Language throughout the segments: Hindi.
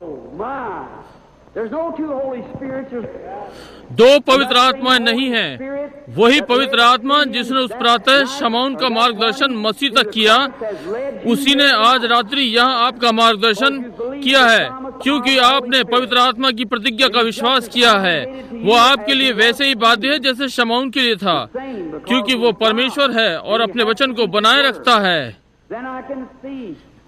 दो पवित्र आत्माएं नहीं हैं। वही पवित्र आत्मा जिसने उस प्रातः शमौन का मार्गदर्शन मसीह तक किया, उसी ने आज रात्रि यहाँ आपका मार्गदर्शन किया है, क्योंकि आपने पवित्र आत्मा की प्रतिज्ञा का विश्वास किया है। वो आपके लिए वैसे ही बाध्य है जैसे शमौन के लिए था, क्योंकि वो परमेश्वर है और अपने वचन को बनाए रखता है।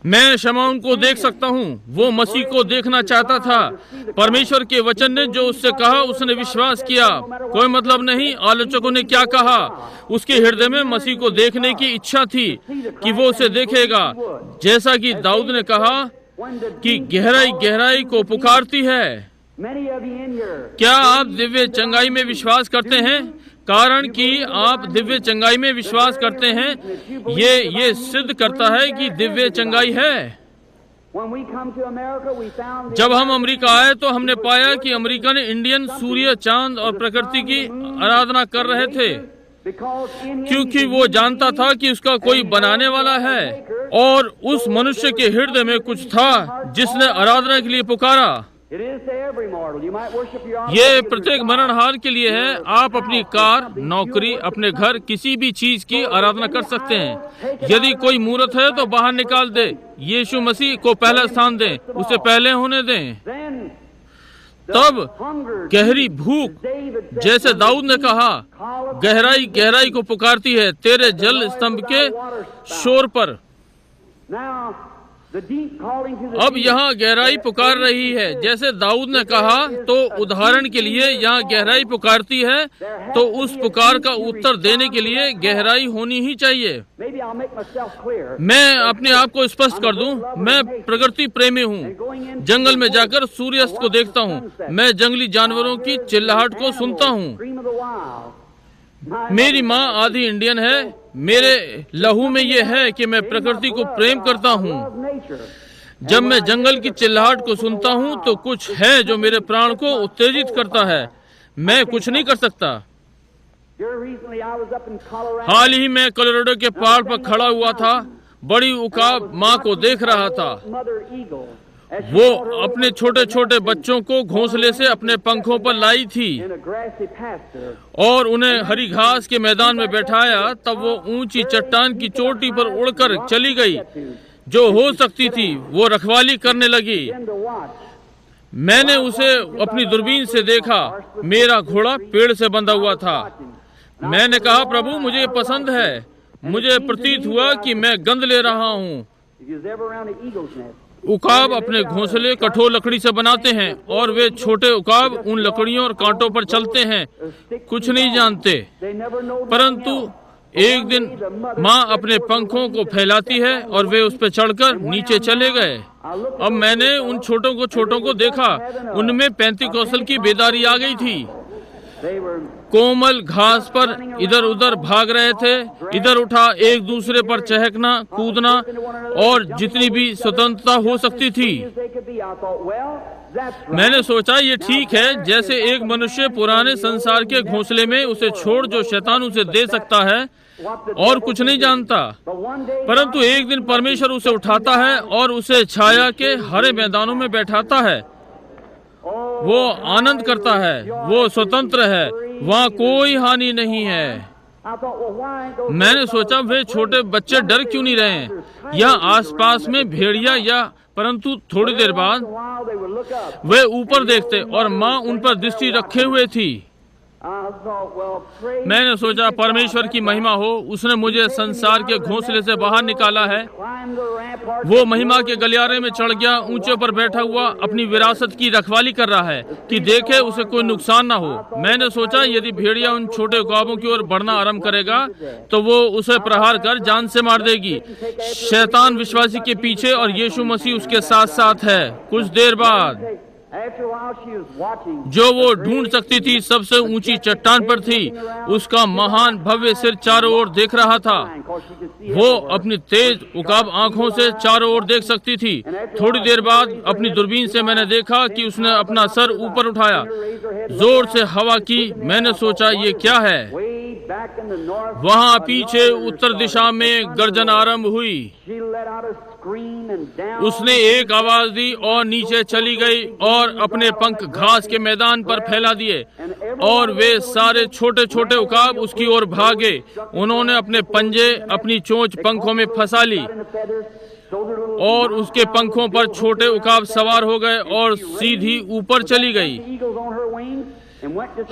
मैं शमौन को देख सकता हूँ। वो मसीह को देखना चाहता था। परमेश्वर के वचन ने जो उससे कहा उसने विश्वास किया। कोई मतलब नहीं आलोचकों ने क्या कहा। उसके हृदय में मसीह को देखने की इच्छा थी कि वो उसे देखेगा, जैसा कि दाऊद ने कहा कि गहराई गहराई को पुकारती है। क्या आप दिव्य चंगाई में विश्वास करते हैं? कारण कि आप दिव्य चंगाई में विश्वास करते हैं, ये सिद्ध करता है कि दिव्य चंगाई है। जब हम अमेरिका आए तो हमने पाया कि अमेरिका ने इंडियन सूर्य, चांद और प्रकृति की आराधना कर रहे थे, क्योंकि वो जानता था कि उसका कोई बनाने वाला है और उस मनुष्य के हृदय में कुछ था जिसने आराधना के लिए पुकारा। ये प्रत्येक मरणहार के लिए है। आप अपनी कार, नौकरी, अपने घर, किसी भी चीज की आराधना कर सकते हैं। यदि कोई मूर्त है तो बाहर निकाल दे। यीशु मसीह को पहला स्थान दें, उसे पहले होने दें। तब गहरी भूख, जैसे दाऊद ने कहा, गहराई गहराई को पुकारती है तेरे जल स्तंभ के शोर पर। अब यहाँ गहराई पुकार रही है, जैसे दाऊद ने कहा। तो उदाहरण के लिए यहाँ गहराई पुकारती है, तो उस पुकार का उत्तर देने के लिए गहराई होनी ही चाहिए। मैं अपने आप को स्पष्ट कर दूं, मैं प्रकृति प्रेमी हूँ। जंगल में जाकर सूर्यास्त को देखता हूँ। मैं जंगली जानवरों की चिल्लाहट को सुनता हूँ। मेरी माँ आधी इंडियन है। मेरे लहू में ये है कि मैं प्रकृति को प्रेम करता हूँ। जब मैं जंगल की चिल्लाहट को सुनता हूँ तो कुछ है जो मेरे प्राण को उत्तेजित करता है। मैं कुछ नहीं कर सकता। हाल ही में कोलोराडो के पहाड़ पर खड़ा हुआ था। बड़ी उकाब माँ को देख रहा था। वो अपने छोटे छोटे बच्चों को घोंसले से अपने पंखों पर लाई थी और उन्हें हरी घास के मैदान में बैठाया। तब वो ऊंची चट्टान की चोटी पर उड़कर चली गई। जो हो सकती थी वो रखवाली करने लगी। मैंने उसे अपनी दूरबीन से देखा। मेरा घोड़ा पेड़ से बंधा हुआ था। मैंने कहा, प्रभु मुझे पसंद है। मुझे प्रतीत हुआ कि मैं गंध ले रहा हूँ। उकाब अपने घोंसले कठोर लकड़ी से बनाते हैं और वे छोटे उकाब उन लकड़ियों और कांटों पर चलते हैं, कुछ नहीं जानते। परंतु एक दिन माँ अपने पंखों को फैलाती है और वे उस पर चढ़कर नीचे चले गए। अब मैंने उन छोटों को देखा। उनमें पेंतीकोस्tal की बेदारी आ गई थी। कोमल घास पर इधर उधर भाग रहे थे। इधर उठा एक दूसरे पर चहकना, कूदना और जितनी भी स्वतंत्रता हो सकती थी। मैंने सोचा ये ठीक है, जैसे एक मनुष्य पुराने संसार के घोंसले में उसे छोड़ जो शैतान उसे दे सकता है और कुछ नहीं जानता। परंतु एक दिन परमेश्वर उसे उठाता है और उसे छाया के हरे मैदानों में बैठाता है। वो आनंद करता है। वो स्वतंत्र है। वहाँ कोई हानि नहीं है। मैंने सोचा वे छोटे बच्चे डर क्यों नहीं रहे यहाँ आसपास में भेड़िया या। परंतु थोड़ी देर बाद वे ऊपर देखते और माँ उन पर दृष्टि रखे हुए थी। मैंने सोचा परमेश्वर की महिमा हो, उसने मुझे संसार के घोंसले से बाहर निकाला है। वो महिमा के गलियारे में चढ़ गया, ऊंचे पर बैठा हुआ अपनी विरासत की रखवाली कर रहा है कि देखे उसे कोई नुकसान ना हो। मैंने सोचा यदि भेड़िया उन छोटे उकाबों की ओर बढ़ना आरंभ करेगा तो वो उसे प्रहार कर जान से मार देगी। शैतान विश्वासी के पीछे और यीशु मसीह उसके साथ साथ है। कुछ देर बाद जो वो ढूंढ सकती थी सबसे ऊंची चट्टान पर थी। उसका महान भव्य सिर चारों ओर देख रहा था। वो अपनी तेज उकाब आंखों से चारों ओर देख सकती थी। थोड़ी देर बाद अपनी दूरबीन से मैंने देखा कि उसने अपना सर ऊपर उठाया, जोर से हवा की। मैंने सोचा ये क्या है। वहाँ पीछे उत्तर दिशा में गर्जन आरंभ हुई। उसने एक आवाज दी और नीचे चली गई और अपने पंख घास के मैदान पर फैला दिए, और वे सारे छोटे छोटे उकाब उसकी ओर भागे। उन्होंने अपने पंजे अपनी चोंच पंखों में फंसा ली और उसके पंखों पर छोटे उकाब सवार हो गए और सीधी ऊपर चली गई।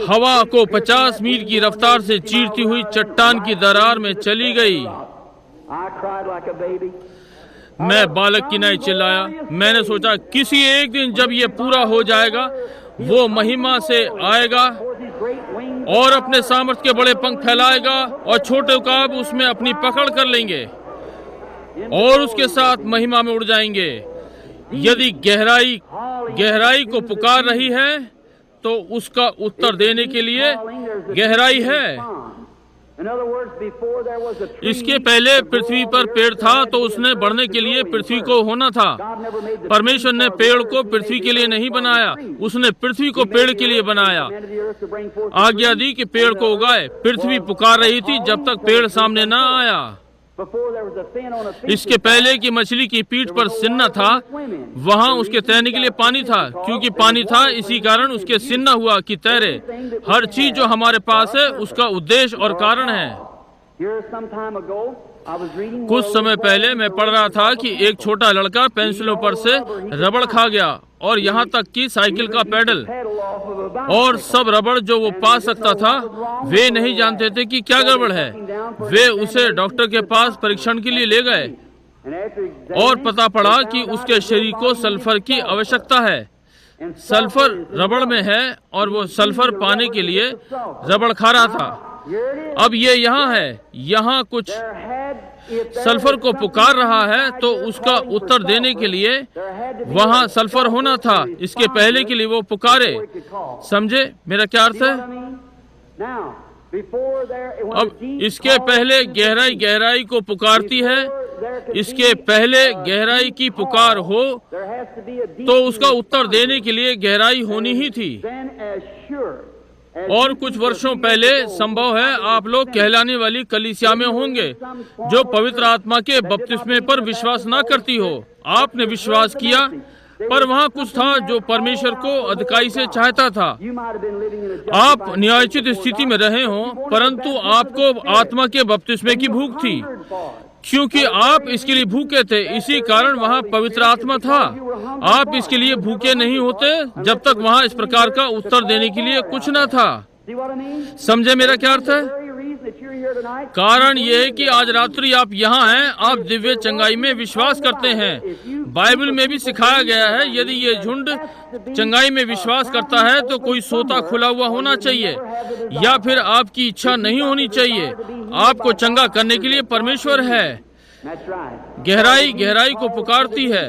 हवा को 50 मील की रफ्तार से चीरती हुई चट्टान की दरार में चली गई। मैं बालक की नहीं चिल्लाया। मैंने सोचा किसी एक दिन जब ये पूरा हो जाएगा, वो महिमा से आएगा और अपने सामर्थ्य के बड़े पंख फैलाएगा और छोटे उकाब उसमें अपनी पकड़ कर लेंगे और उसके साथ महिमा में उड़ जाएंगे। यदि गहराई को पुकार रही है तो उसका उत्तर देने के लिए गहराई है। इसके पहले पृथ्वी पर पेड़ था तो उसने बढ़ने के लिए पृथ्वी को होना था। परमेश्वर ने पेड़ को पृथ्वी के लिए नहीं बनाया, उसने पृथ्वी को पेड़ के लिए बनाया। आज्ञा दी कि पेड़ को उगाए। पृथ्वी पुकार रही थी जब तक पेड़ सामने न आया। इसके पहले कि मछली की पीठ पर सिन्ना था, वहाँ उसके तैरने के लिए पानी था। क्योंकि पानी था, इसी कारण उसके सिन्ना हुआ कि तैरे। हर चीज जो हमारे पास है उसका उद्देश्य और कारण है। कुछ समय पहले मैं पढ़ रहा था कि एक छोटा लड़का पेंसिलों पर से रबड़ खा गया और यहाँ तक कि साइकिल का पैडल और सब रबड़ जो वो पा सकता था। वे नहीं जानते थे कि क्या गड़बड़ है। वे उसे डॉक्टर के पास परीक्षण के लिए ले गए और पता पड़ा कि उसके शरीर को सल्फर की आवश्यकता है। सल्फर रबड़ में है और वो सल्फर पाने के लिए रबड़ खा रहा था। अब ये यहाँ है, यहाँ कुछ सल्फर को पुकार रहा है तो उसका उत्तर देने के लिए वहाँ सल्फर होना था। इसके पहले के लिए वो पुकारे। समझे मेरा क्या अर्थ है? अब इसके पहले गहराई को पुकारती है। इसके पहले गहराई की पुकार हो तो उसका उत्तर देने के लिए गहराई होनी ही थी। और कुछ वर्षों पहले संभव है आप लोग कहलाने वाली कलीसिया में होंगे जो पवित्र आत्मा के बपतिस्मे पर विश्वास ना करती हो। आपने विश्वास किया, पर वहाँ कुछ था जो परमेश्वर को अधिकाई से चाहता था। आप न्यायोचित स्थिति में रहे हो, परंतु आपको आत्मा के बपतिस्मे की भूख थी, क्योंकि आप इसके लिए भूखे थे। इसी कारण वहाँ पवित्र आत्मा था। आप इसके लिए भूखे नहीं होते जब तक वहाँ इस प्रकार का उत्तर देने के लिए कुछ न था। समझे मेरा क्या अर्थ है? कारण यह है कि आज रात्रि आप यहाँ हैं, आप दिव्य चंगाई में विश्वास करते हैं। बाइबल में भी सिखाया गया है, यदि ये झुंड चंगाई में विश्वास करता है तो कोई सोता खुला हुआ होना चाहिए या फिर आपकी इच्छा नहीं होनी चाहिए। आपको चंगा करने के लिए परमेश्वर है। गहराई को पुकारती है।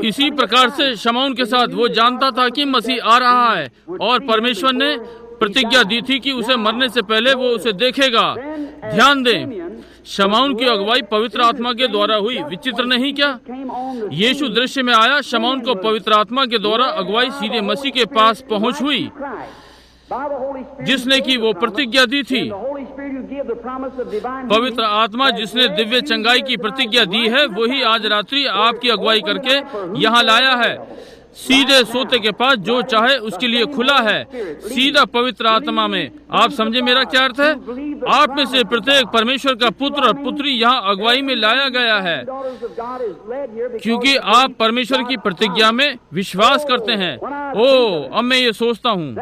इसी प्रकार से शमौन के साथ वो जानता था कि मसीह आ रहा है और परमेश्वर ने प्रतिज्ञा दी थी कि उसे मरने से पहले वो उसे देखेगा। ध्यान दें, शमौन की अगुवाई पवित्र आत्मा के द्वारा हुई। विचित्र नहीं क्या? यीशु दृश्य में आया, शमौन को पवित्र आत्मा के द्वारा अगुवाई सीधे मसीह के पास पहुंच हुई, जिसने की वो प्रतिज्ञा दी थी। पवित्र आत्मा जिसने दिव्य चंगाई की प्रतिज्ञा दी है, वही आज रात्रि आपकी अगुवाई करके यहाँ लाया है। सीधे सोते के पास जो चाहे उसके लिए खुला है, सीधा पवित्र आत्मा में। आप समझे मेरा क्या अर्थ है? आप में से प्रत्येक परमेश्वर का पुत्र और पुत्री यहाँ अगुवाई में लाया गया है, क्योंकि आप परमेश्वर की प्रतिज्ञा में विश्वास करते हैं। अब मैं ये सोचता हूँ,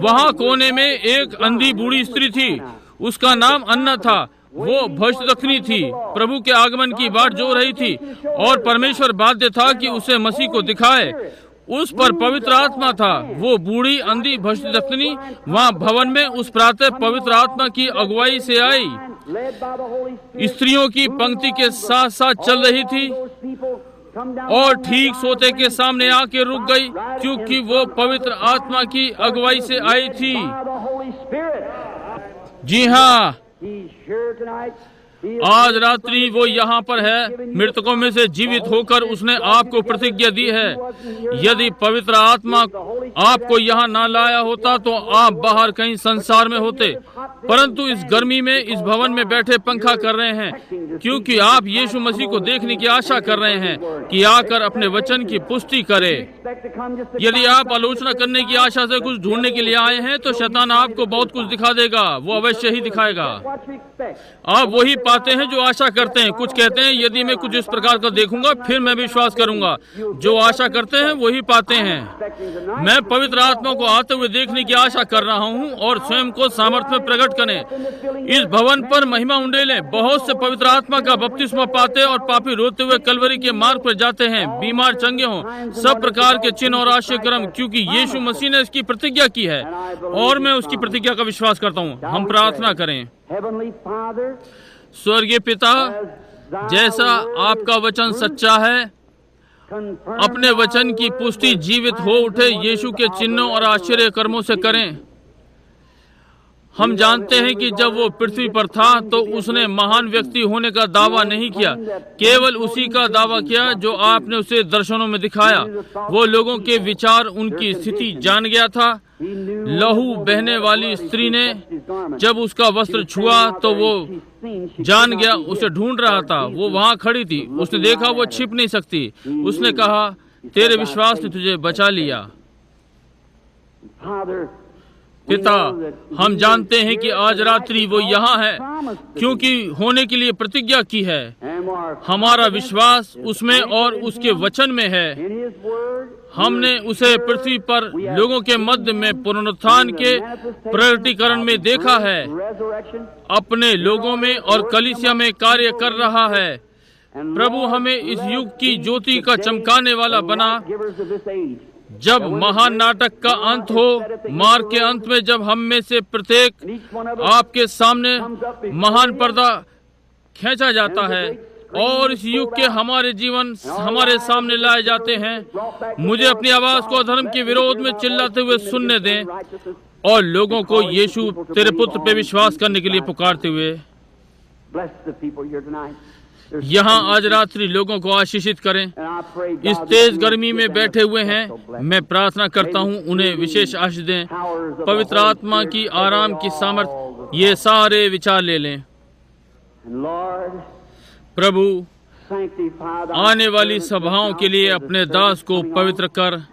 वहाँ कोने में एक अंधी बूढ़ी स्त्री थी, उसका नाम अन्ना था। वो भविष्यद्वक्ता थी, प्रभु के आगमन की बाट जो रही थी और परमेश्वर बाध्य था कि उसे मसीह को दिखाए। उस पर पवित्र आत्मा था। वो बूढ़ी अंधी भविष्यद्वक्ता वहाँ भवन में उस प्रातः पवित्र आत्मा की अगुवाई से आई। स्त्रियों की पंक्ति के साथ साथ चल रही थी और ठीक सोते के सामने आके रुक गई, क्योंकि वो पवित्र आत्मा की अगुवाई से आई थी। जी हाँ, आज रात्रि वो यहाँ पर है, मृतकों में से जीवित होकर उसने आपको प्रतिज्ञा दी है। यदि पवित्र आत्मा आपको यहाँ ना लाया होता तो आप बाहर कहीं संसार में होते, परंतु इस गर्मी में इस भवन में बैठे पंखा कर रहे हैं, क्योंकि आप यीशु मसीह को देखने की आशा कर रहे हैं कि आकर अपने वचन की पुष्टि करे। यदि आप आलोचना करने की आशा से कुछ ढूंढने के लिए आए हैं तो शैतान आपको बहुत कुछ दिखा देगा, वो अवश्य ही दिखाएगा। आप वही पाते हैं जो आशा करते हैं। कुछ कहते हैं यदि मैं कुछ इस प्रकार का देखूंगा फिर मैं विश्वास करूंगा। जो आशा करते हैं वही पाते हैं। मैं पवित्र आत्मा को आते हुए देखने की आशा कर रहा हूं और स्वयं को सामर्थ्य में प्रकट करें। इस भवन पर महिमा उंडेलें। बहुत से पवित्र आत्मा का बपतिस्मा पाते और पापी रोते हुए कलवरी के मार्ग पर जाते हैं, बीमार चंगे हों, सब प्रकार के चिन्ह और आश्चर्य कर्म, क्योंकि यीशु मसीह ने इसकी प्रतिज्ञा की है और मैं उसकी प्रतिज्ञा का विश्वास करता हूं। हम प्रार्थना करें। स्वर्गीय पिता, जैसा आपका वचन सच्चा है, अपने वचन की पुष्टि जीवित हो उठे यीशु के चिन्हों और आश्चर्य कर्मों से करें। हम जानते हैं कि जब वो पृथ्वी पर था तो उसने महान व्यक्ति होने का दावा नहीं किया, केवल उसी का दावा किया जो आपने उसे दर्शनों में दिखाया। वो लोगों के विचार, उनकी स्थिति जान गया था। लहू बहने वाली स्त्री ने जब उसका वस्त्र छुआ तो वो जान गया, उसे ढूंढ रहा था। वो वहाँ खड़ी थी, उसने देखा वो छिप नहीं सकती। उसने कहा, तेरे विश्वास ने तुझे बचा लिया। पिता, हम जानते हैं कि आज रात्रि वो यहाँ है क्योंकि होने के लिए प्रतिज्ञा की है। हमारा विश्वास उसमें और उसके वचन में है। हमने उसे पृथ्वी पर लोगों के मध्य में पुनरुत्थान के प्रकटीकरण में देखा है, अपने लोगों में और कलीसिया में कार्य कर रहा है। प्रभु, हमें इस युग की ज्योति का चमकाने वाला बना। जब महान नाटक का अंत हो, मार्ग के अंत में जब हम में से प्रत्येक आपके सामने महान पर्दा खींचा जाता है और इस युग के हमारे जीवन हमारे सामने लाए जाते हैं, मुझे अपनी आवाज को अधर्म के विरोध में चिल्लाते हुए सुनने दें और लोगों को यीशु तेरे पुत्र पे विश्वास करने के लिए पुकारते हुए यहाँ आज रात्रि लोगों को आशीषित करें। इस तेज गर्मी में बैठे हुए हैं, मैं प्रार्थना करता हूँ उन्हें विशेष आशीष दें। पवित्र आत्मा की आराम की सामर्थ ये सारे विचार ले लें। प्रभु, आने वाली सभाओं के लिए अपने दास को पवित्र कर।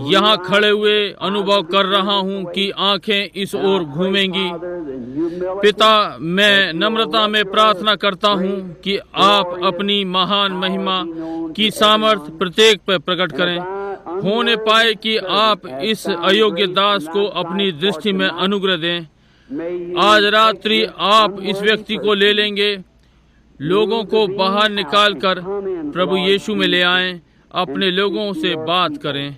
यहाँ खड़े हुए अनुभव कर रहा हूँ कि आंखें इस ओर घूमेंगी। पिता, मैं नम्रता में प्रार्थना करता हूँ कि आप अपनी महान महिमा की सामर्थ प्रत्येक पर प्रकट करें। होने पाए कि आप इस अयोग्य दास को अपनी दृष्टि में अनुग्रह दें। आज रात्रि आप इस व्यक्ति को ले लेंगे, लोगों को बाहर निकाल कर प्रभु यीशु में ले आएं, अपने लोगों से बात करें।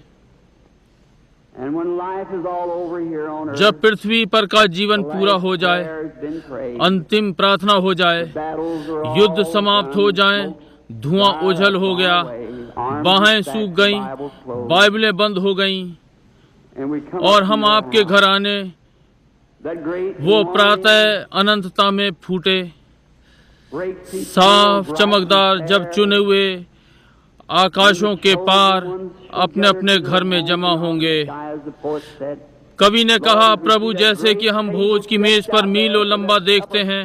जब पृथ्वी पर का जीवन पूरा हो जाए, अंतिम प्रार्थना हो जाए, युद्ध समाप्त हो जाए, धुआं ओझल हो गया, बाहें सूख गईं, बाइबलें बंद गईं और हम आपके घर आने वो प्रातः अनंतता में फूटे, साफ चमकदार, जब चुने हुए आकाशों के पार अपने अपने घर में जमा होंगे। कवि ने कहा, प्रभु, जैसे कि हम भोज की मेज पर मीलों लंबा देखते हैं,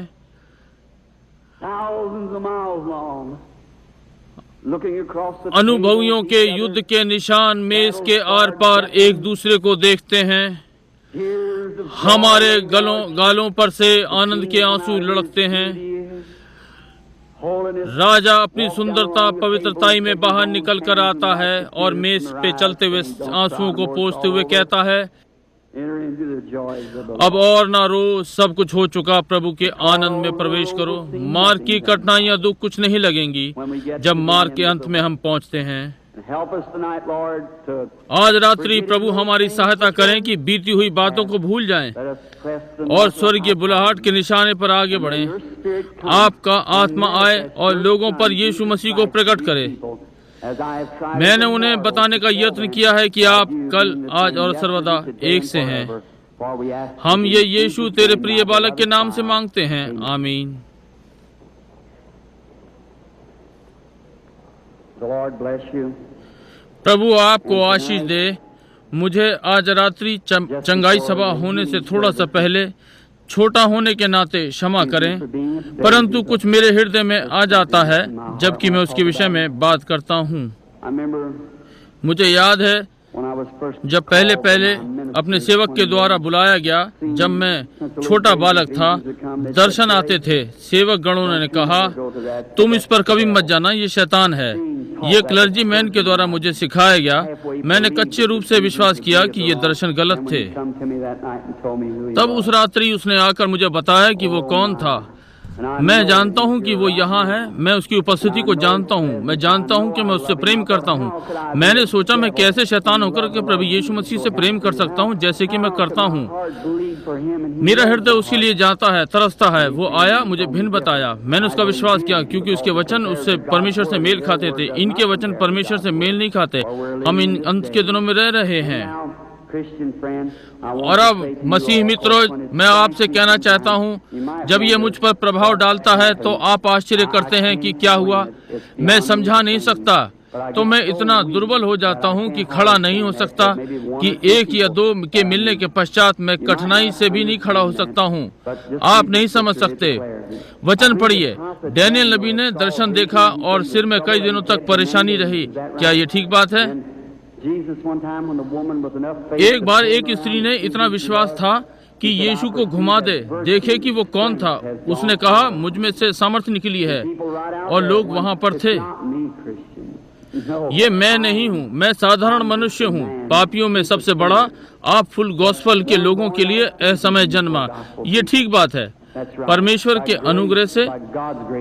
अनुभवियों के युद्ध के निशान मेज के आर पार एक दूसरे को देखते हैं। हमारे गालों पर से आनंद के आंसू लुढ़कते हैं। राजा अपनी सुंदरता पवित्रताई में बाहर निकल कर आता है और मेज पे चलते हुए आंसुओं को पोंछते हुए कहता है, अब और ना रो, सब कुछ हो चुका, प्रभु के आनंद में प्रवेश करो। मार्ग की कठिनाइयां, दुख कुछ नहीं लगेंगी जब मार्ग के अंत में हम पहुंचते हैं। आज रात्रि प्रभु हमारी सहायता करें कि बीती हुई बातों को भूल जाएं और स्वर्गीय बुलाहट के निशाने पर आगे बढ़ें। आपका आत्मा आए और लोगों पर यीशु मसीह को प्रकट करे। मैंने उन्हें बताने का यत्न किया है कि आप कल, आज और सर्वदा एक से हैं। हम ये यीशु तेरे प्रिय बालक के नाम से मांगते हैं, आमीन। The Lord bless you. प्रभु आपको आशीष दे। मुझे आज रात्रि चंगाई सभा होने से थोड़ा सा पहले छोटा होने के नाते क्षमा करें, परंतु कुछ मेरे हृदय में आ जाता है जबकि मैं उसके विषय में बात करता हूँ। मुझे याद है जब पहले अपने सेवक के द्वारा बुलाया गया, जब मैं छोटा बालक था, दर्शन आते थे। सेवक गणों ने कहा, तुम इस पर कभी मत जाना, ये शैतान है। ये क्लर्जी मैन के द्वारा मुझे सिखाया गया। मैंने कच्चे रूप से विश्वास किया कि ये दर्शन गलत थे। तब उस रात्रि उसने आकर मुझे बताया कि वो कौन था। मैं जानता हूँ कि वो यहाँ है, मैं उसकी उपस्थिति को जानता हूँ, मैं जानता हूँ कि मैं उससे प्रेम करता हूँ। मैंने सोचा मैं कैसे शैतान होकर के प्रभु यीशु मसीह से प्रेम कर सकता हूँ जैसे कि मैं करता हूँ। मेरा हृदय उसके लिए जाता है, तरसता है। वो आया, मुझे भिन्न बताया। मैंने उसका विश्वास किया क्योंकि उसके वचन उससे परमेश्वर से मेल खाते थे। इनके वचन परमेश्वर से मेल नहीं खाते। हम इन अंत के दिनों में रह रहे हैं। और अब मसीह मित्रों, मैं आपसे कहना चाहता हूँ, जब ये मुझ पर प्रभाव डालता है तो आप आश्चर्य करते हैं कि क्या हुआ। मैं समझा नहीं सकता, तो मैं इतना दुर्बल हो जाता हूँ कि खड़ा नहीं हो सकता, कि एक या दो के मिलने के पश्चात मैं कठिनाई से भी नहीं खड़ा हो सकता हूँ। आप नहीं समझ सकते। वचन पढ़िए। डैनियल नबी ने दर्शन देखा और सिर में कई दिनों तक परेशानी रही। क्या ये ठीक बात है? एक बार एक स्त्री ने इतना विश्वास था कि यीशु को घुमा दे, देखे कि वो कौन था। उसने कहा, मुझ में से सामर्थ्य निकली है, और लोग वहाँ पर थे। ये मैं नहीं हूँ, मैं साधारण मनुष्य हूँ, पापियों में सबसे बड़ा। आप फुल गॉस्पेल के लोगों के लिए असमय जन्मा। ये ठीक बात है। परमेश्वर के अनुग्रह से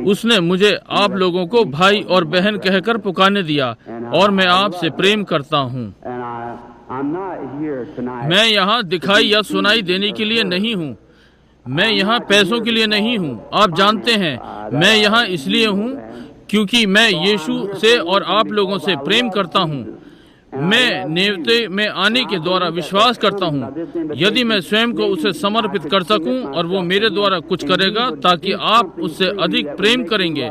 उसने मुझे आप लोगों को भाई और बहन कहकर पुकारने दिया, और मैं आपसे प्रेम करता हूँ। मैं यहाँ दिखाई या सुनाई देने के लिए नहीं हूँ। मैं यहाँ पैसों के लिए नहीं हूँ। आप जानते हैं, मैं यहाँ इसलिए हूँ क्योंकि मैं यीशु से और आप लोगों से प्रेम करता हूँ। मैं नेवते में आने के द्वारा विश्वास करता हूँ। यदि मैं स्वयं को उसे समर्पित कर सकूं और वो मेरे द्वारा कुछ करेगा, ताकि आप उससे अधिक प्रेम करेंगे,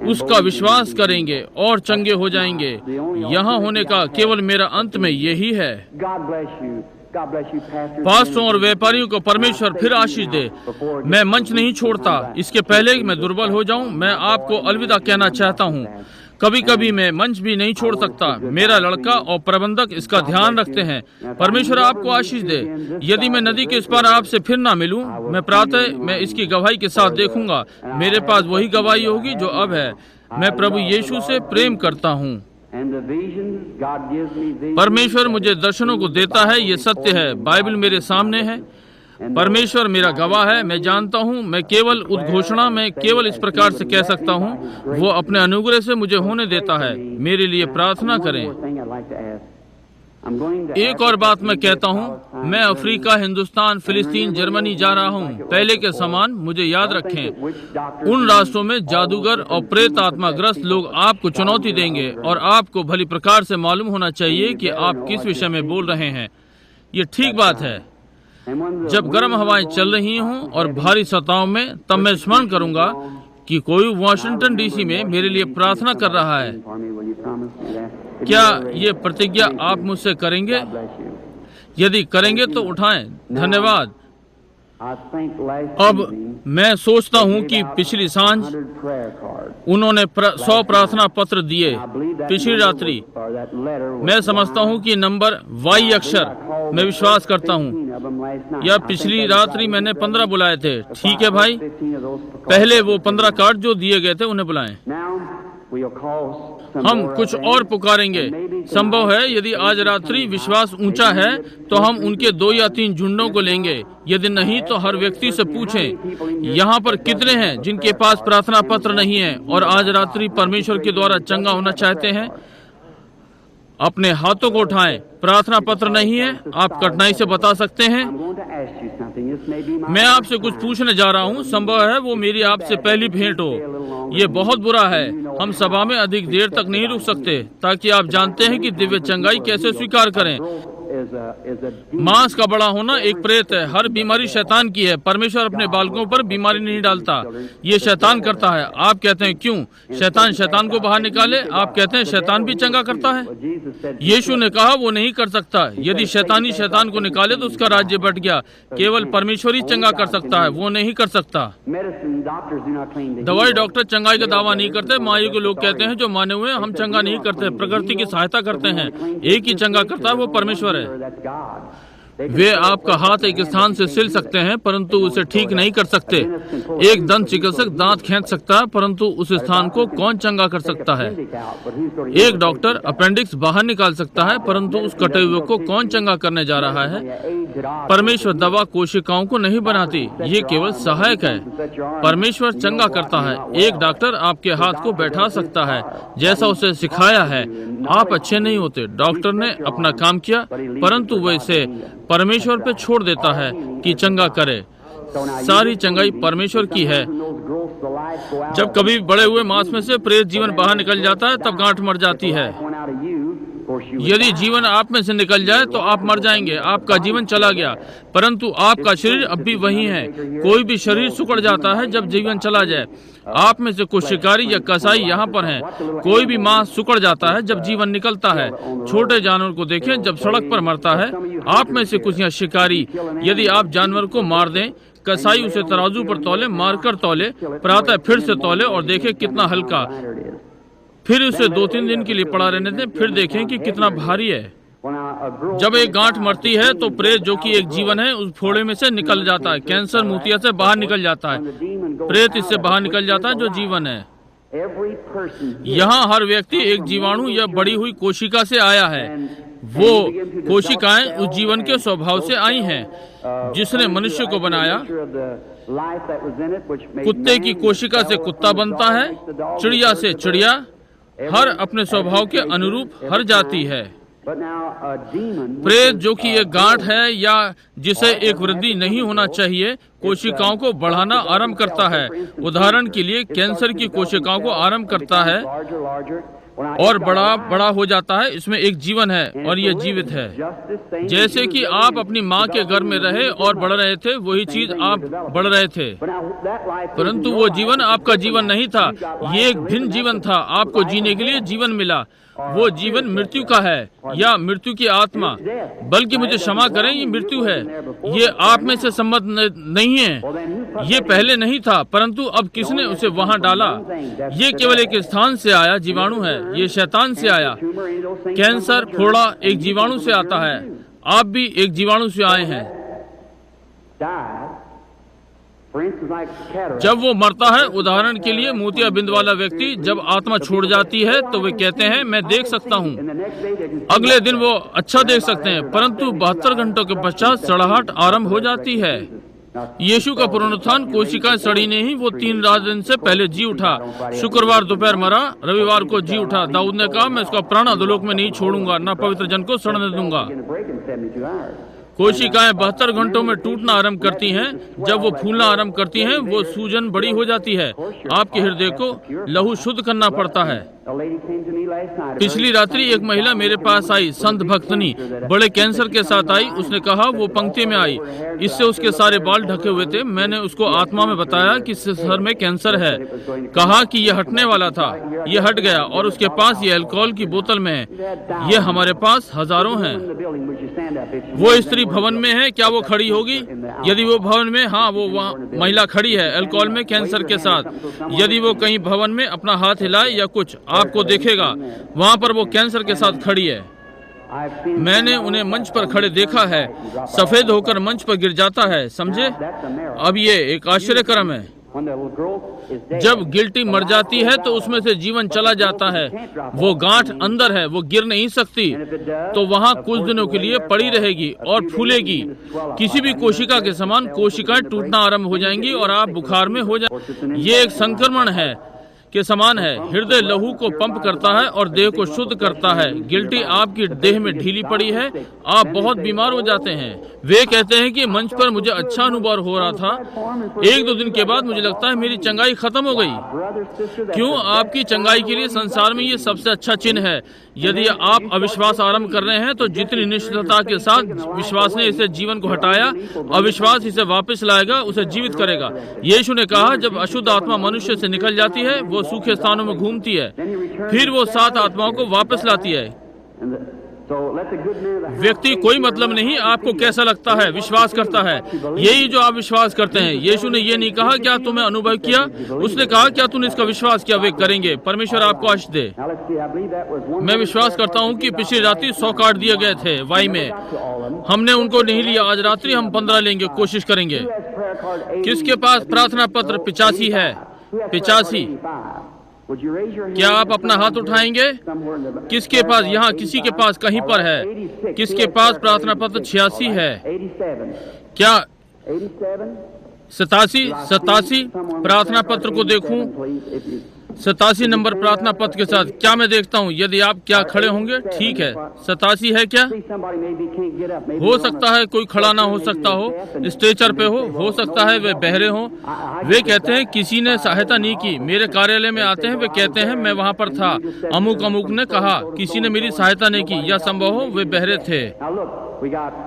उसका विश्वास करेंगे और चंगे हो जाएंगे। यहाँ होने का केवल मेरा अंत में यही है। पास्टरों और व्यापारियों को परमेश्वर फिर आशीष दे। मैं मंच नहीं छोड़ता इसके पहले कि मैं दुर्बल हो जाऊं। मैं आपको अलविदा कहना चाहता हूं। कभी कभी मैं मंच भी नहीं छोड़ सकता। मेरा लड़का और प्रबंधक इसका ध्यान रखते हैं। परमेश्वर आपको आशीष दे। यदि मैं नदी के इस पार आपसे फिर ना मिलूं, मैं प्रातः मैं इसकी गवाही के साथ देखूंगा। मेरे पास वही गवाही होगी जो अब है। मैं प्रभु यीशु से प्रेम करता हूँ। परमेश्वर मुझे दर्शनों को देता है, ये सत्य है। बाइबल मेरे सामने है। परमेश्वर मेरा गवाह है। मैं जानता हूँ, मैं केवल उद्घोषणा में केवल इस प्रकार से कह सकता हूँ, वो अपने अनुग्रह से मुझे होने देता है। मेरे लिए प्रार्थना करें। एक और बात मैं कहता हूँ, मैं अफ्रीका, हिंदुस्तान, फिलिस्तीन, जर्मनी जा रहा हूँ। पहले के समान मुझे याद रखें, उन रास्तों में जादूगर और प्रेत आत्माग्रस्त लोग आपको चुनौती देंगे, और आपको भली प्रकार से मालूम होना चाहिए कि आप किस विषय में बोल रहे हैं। ये ठीक बात है। जब गर्म हवाएं चल रही हों और भारी सताव में, तब मैं स्मरण करूंगा कि कोई वॉशिंगटन डीसी में मेरे लिए प्रार्थना कर रहा है। क्या ये प्रतिज्ञा आप मुझसे करेंगे? यदि करेंगे तो उठाएं। धन्यवाद। अब मैं सोचता हूँ कि पिछली सांझ उन्होंने 100 प्रार्थना पत्र दिए। पिछली रात्रि मैं समझता हूँ कि नंबर Y अक्षर मैं विश्वास करता हूँ, या पिछली रात्रि मैंने 15 बुलाए थे। ठीक है भाई, पहले वो 15 कार्ड जो दिए गए थे उन्हें बुलाएं। हम कुछ और पुकारेंगे। संभव है यदि आज रात्रि विश्वास ऊंचा है तो हम उनके 2 या 3 झुंडों को लेंगे। यदि नहीं तो हर व्यक्ति से पूछें, यहाँ पर कितने हैं जिनके पास प्रार्थना पत्र नहीं है और आज रात्रि परमेश्वर के द्वारा चंगा होना चाहते हैं? अपने हाथों को उठाएं। प्रार्थना पत्र नहीं है, आप कठिनाई से बता सकते हैं। मैं आपसे कुछ पूछने जा रहा हूँ। संभव है वो मेरी आपसे पहली भेंट हो। ये बहुत बुरा है। हम सभा में अधिक देर तक नहीं रुक सकते, ताकि आप जानते हैं कि दिव्य चंगाई कैसे स्वीकार करें। मांस का बड़ा होना एक प्रेत है। हर बीमारी शैतान की है। परमेश्वर अपने बालकों पर बीमारी नहीं डालता, ये शैतान करता है। आप कहते हैं क्यों? शैतान को बाहर निकाले। आप कहते हैं शैतान भी चंगा करता है। यीशु ने कहा वो नहीं कर सकता। यदि शैतानी शैतान को निकाले तो उसका राज्य बढ़ गया। केवल परमेश्वर ही चंगा कर सकता है, वो नहीं कर सकता। दवाई डॉक्टर चंगाई का दावा नहीं करते। मायू के लोग कहते हैं जो माने हुए हम चंगा नहीं करते, प्रकृति की सहायता करते हैं। एक ही चंगा करता है, वो परमेश्वर है। वे आपका हाथ एक स्थान से सिल सकते हैं परंतु उसे ठीक नहीं कर सकते। एक दंत चिकित्सक दांत खींच सकता है परंतु उस स्थान को कौन चंगा कर सकता है? एक डॉक्टर अपेंडिक्स बाहर निकाल सकता है परंतु उस कटे हुए को कौन चंगा करने जा रहा है? परमेश्वर दवा कोशिकाओं को नहीं बनाती, ये केवल सहायक है। परमेश्वर चंगा करता है। एक डॉक्टर आपके हाथ को बैठा सकता है जैसा उसे सिखाया है। आप अच्छे नहीं होते। डॉक्टर ने अपना काम किया परंतु वो इसे परमेश्वर पे छोड़ देता है कि चंगा करे। सारी चंगाई परमेश्वर की है। जब कभी बड़े हुए मांस में से प्रेत जीवन बाहर निकल जाता है तब गांठ मर जाती है। यदि जीवन आप में से निकल जाए तो आप मर जाएंगे, आपका जीवन चला गया, परंतु आपका शरीर अब भी वही है। कोई भी शरीर सिकुड़ जाता है जब जीवन चला जाए। आप में से कुछ शिकारी या कसाई यहाँ पर हैं। कोई भी मांस सिकुड़ जाता है जब जीवन निकलता है। छोटे जानवर को देखें जब सड़क पर मरता है। आप में से कुछ यहाँ शिकारी, यदि आप जानवर को मार दें, कसाई उसे तराजू पर तौले, मारकर तौले, प्रातः फिर से तौले और देखे कितना हल्का, फिर उसे 2-3 दिन के लिए पड़ा रहने दें, फिर देखें कि कितना भारी है। जब एक गांठ मरती है तो प्रेत जो कि एक जीवन है उस फोड़े में से निकल जाता है। कैंसर मोतिया से बाहर निकल जाता है। प्रेत इससे बाहर निकल जाता है जो जीवन है। यहाँ हर व्यक्ति एक जीवाणु या बड़ी हुई कोशिका से आया है। वो कोशिकाएं उस जीवन के स्वभाव से आई हैं जिसने मनुष्य को बनाया। कुत्ते की कोशिका से कुत्ता बनता है, चिड़िया से चिड़िया। हर अपने स्वभाव के अनुरूप हर जाति है। प्रेत जो कि एक गांठ है या जिसे एक वृद्धि नहीं होना चाहिए, कोशिकाओं को बढ़ाना आरंभ करता है। उदाहरण के लिए कैंसर की कोशिकाओं को आरंभ करता है और बड़ा हो जाता है। इसमें एक जीवन है और यह जीवित है। जैसे कि आप अपनी माँ के घर में रहे और बढ़ रहे थे, वही चीज आप बढ़ रहे थे, परंतु वो जीवन आपका जीवन नहीं था। ये एक भिन्न जीवन था। आपको जीने के लिए जीवन मिला। वो जीवन मृत्यु का है या मृत्यु की आत्मा, बल्कि मुझे क्षमा करें, ये मृत्यु है। ये आप में से संबंध नहीं है। ये पहले नहीं था परंतु अब किसने उसे वहां डाला? ये केवल एक स्थान से आया जीवाणु है। ये शैतान से आया। कैंसर फोड़ा एक जीवाणु से आता है। आप भी एक जीवाणु से आए हैं। जब वो मरता है, उदाहरण के लिए मोतिया बिंद वाला व्यक्ति, जब आत्मा छोड़ जाती है तो वे कहते हैं मैं देख सकता हूँ। अगले दिन वो अच्छा देख सकते हैं परंतु 72 घंटों के पश्चात सड़ाहट आरंभ हो जाती है। यीशु का पुनरुत्थान कोशिकाएं सड़ी नहीं, वो 3 दिन से पहले जी उठा। शुक्रवार दोपहर मरा, रविवार को जी उठा। दाऊद ने कहा मैं उसका प्राण अधोलोक में नहीं छोड़ूंगा, न पवित्र जन को सड़ने दूंगा। कोशिकाएं 72 घंटों में टूटना आरंभ करती हैं। जब वो फूलना आरंभ करती हैं, वो सूजन बड़ी हो जाती है। आपके हृदय को लहू शुद्ध करना पड़ता है। पिछली रात्रि एक महिला मेरे पास आई, संत भक्तनी, बड़े कैंसर के साथ आई। उसने कहा वो पंक्ति में आई, इससे उसके सारे बाल ढके हुए थे। मैंने उसको आत्मा में बताया कि सर में कैंसर है। कहा कि यह हटने वाला था, यह हट गया और उसके पास ये अल्कोहल की बोतल में है। ये हमारे पास हजारों हैं। वो स्त्री भवन में है, क्या वो खड़ी होगी? यदि वो भवन में, हाँ, वो वहाँ महिला खड़ी है अल्कोहल में कैंसर के साथ। यदि वो कहीं भवन में अपना हाथ हिलाए या कुछ, आपको देखेगा वहाँ पर वो कैंसर के साथ खड़ी है। मैंने उन्हें मंच पर खड़े देखा है। सफेद होकर मंच पर गिर जाता है, समझे? अब ये एक आश्चर्यक्रम है। जब गिल्टी मर जाती है तो उसमें से जीवन चला जाता है। वो गांठ अंदर है, वो गिर नहीं सकती, तो वहाँ कुछ दिनों के लिए पड़ी रहेगी और फूलेगी। किसी भी कोशिका के समान कोशिकाएं टूटना आरंभ हो जाएंगी और आप बुखार में हो जाएंगे। ये एक संक्रमण है के समान है। हृदय लहू को पंप करता है और देह को शुद्ध करता है। गिल्टी आपकी देह में ढीली पड़ी है, आप बहुत बीमार हो जाते हैं। वे कहते हैं कि मंच पर मुझे अच्छा अनुभव हो रहा था, 1-2 दिन के बाद मुझे लगता है मेरी चंगाई खत्म हो गई। क्यों? आपकी चंगाई के लिए संसार में ये सबसे अच्छा चिन्ह है। यदि आप अविश्वास आरंभ कर रहे हैं तो जितनी निश्चितता के साथ विश्वास ने इसे जीवन को हटाया, अविश्वास इसे वापस लाएगा, उसे जीवित करेगा। यीशु ने कहा, जब अशुद्ध आत्मा मनुष्य से निकल जाती है, वो सूखे स्थानों में घूमती है, फिर वो 7 आत्माओं को वापस लाती है। व्यक्ति कोई मतलब नहीं आपको कैसा लगता है, विश्वास करता है, यही जो आप विश्वास करते हैं। यीशु ने ये नहीं कहा क्या तुमने अनुभव किया, उसने कहा क्या तूने इसका विश्वास किया, वे करेंगे। परमेश्वर आपको आशीष दे। मैं विश्वास करता हूँ कि पिछली रात्रि 100 कार्ड दिए गए थे वाई में, हमने उनको नहीं लिया। आज रात्रि हम 15 लेंगे, कोशिश करेंगे। किसके पास प्रार्थना पत्र 85 है? 85। क्या आप अपना हाथ उठाएंगे? किसके पास? यहाँ किसी के पास कहीं पर है। किसके पास प्रार्थना पत्र 86 है? क्या 87 प्रार्थना पत्र को देखूं? 87 नंबर प्रार्थना पत्र के साथ क्या मैं देखता हूँ? यदि आप क्या खड़े होंगे? ठीक है, 87 है क्या? हो सकता है कोई खड़ा ना हो सकता हो, स्ट्रेचर पे हो सकता है वे बहरे हो। वे कहते हैं किसी ने सहायता नहीं की। मेरे कार्यालय में आते हैं, वे कहते हैं मैं वहाँ पर था, अमुक अमुक ने कहा, किसी ने मेरी सहायता नहीं की, या संभव हो वे बहरे थे।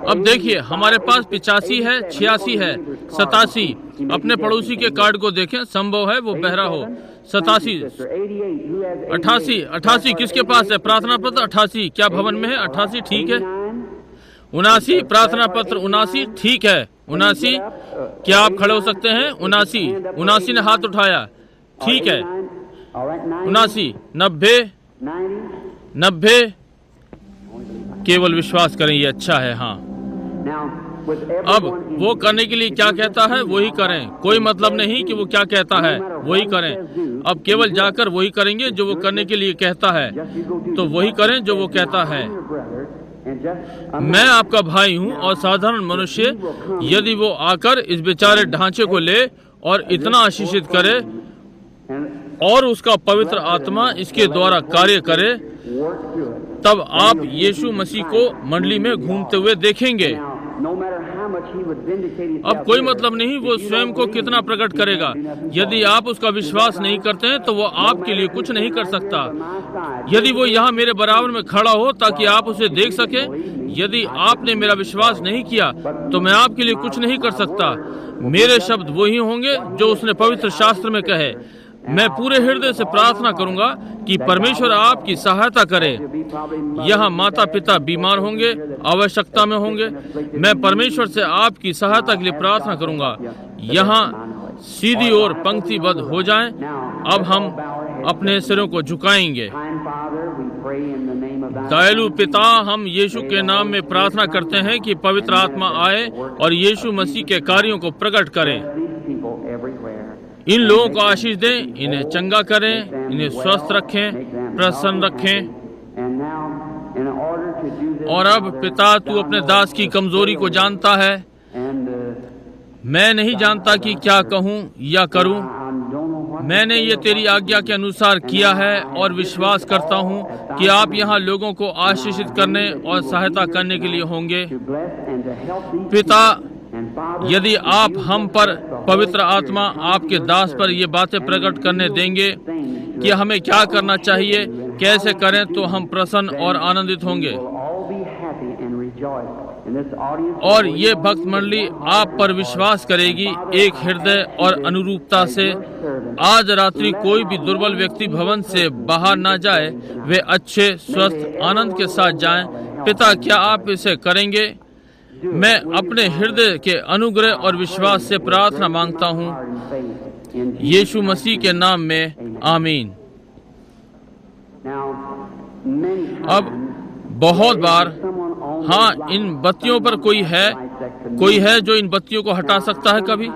अब देखिए, हमारे पास 85 है, 86 है, 87। अपने पड़ोसी के कार्ड को देखें, संभव है वो बहरा हो। 87, 88 किसके पास है? प्रार्थना पत्र 88 क्या भवन में है? 88 ठीक है। 79 प्रार्थना पत्र 79 ठीक है। 79 क्या आप खड़े हो सकते हैं? 79 ने हाथ उठाया, ठीक है। 79, 90 केवल विश्वास करें, ये अच्छा है। हाँ, अब वो करने के लिए क्या कहता है वही करें, कोई मतलब नहीं कि वो क्या कहता है, वही करें। अब केवल जाकर वही करेंगे जो वो करने के लिए कहता है, तो वही करें जो वो कहता है। मैं आपका भाई हूँ और साधारण मनुष्य, यदि वो आकर इस बेचारे ढांचे को ले और इतना आशीषित करे और उसका पवित्र आत्मा इसके द्वारा कार्य करे, तब आप यीशु मसीह को मंडली में घूमते हुए देखेंगे। अब कोई मतलब नहीं वो स्वयं को कितना प्रकट करेगा। यदि आप उसका विश्वास नहीं करते हैं तो वो आपके लिए कुछ नहीं कर सकता। यदि वो यहाँ मेरे बराबर में खड़ा हो ताकि आप उसे देख सके, यदि आपने मेरा विश्वास नहीं किया तो मैं आपके लिए कुछ नहीं कर सकता। मेरे शब्द वही होंगे जो उसने पवित्र शास्त्र में कहे। मैं पूरे हृदय से प्रार्थना करूंगा कि परमेश्वर आपकी सहायता करे। यहाँ माता पिता बीमार होंगे, आवश्यकता में होंगे, मैं परमेश्वर से आपकी सहायता के लिए प्रार्थना करूंगा। यहाँ सीधी और पंक्तिबद्ध हो जाएं। अब हम अपने सिरों को झुकाएंगे। दयालु पिता, हम यीशु के नाम में प्रार्थना करते हैं कि पवित्र आत्मा आए और यीशु मसीह के कार्यों को प्रकट करें। इन लोगों को आशीष दें, इन्हें चंगा करें, इन्हें स्वस्थ रखें, प्रसन्न रखें। और अब पिता, तू अपने दास की कमजोरी को जानता है। मैं नहीं जानता कि क्या कहूँ या करूँ। मैंने ये तेरी आज्ञा के अनुसार किया है और विश्वास करता हूँ कि आप यहाँ लोगों को आशीषित करने और सहायता करने के लिए होंगे। पिता, यदि आप हम पर पवित्र आत्मा आपके दास पर ये बातें प्रकट करने देंगे कि हमें क्या करना चाहिए, कैसे करें, तो हम प्रसन्न और आनंदित होंगे। और ये भक्त मंडली आप पर विश्वास करेगी एक हृदय और अनुरूपता से। आज रात्रि कोई भी दुर्बल व्यक्ति भवन से बाहर ना जाए, वे अच्छे, स्वस्थ, आनंद के साथ जाएं। पिता, क्या आप इसे करेंगे? मैं अपने हृदय के अनुग्रह और विश्वास से प्रार्थना मांगता हूँ, यीशु मसीह के नाम में, आमीन। अब बहुत बार, हाँ, इन बत्तियों पर कोई है जो इन बत्तियों को हटा सकता है कभी?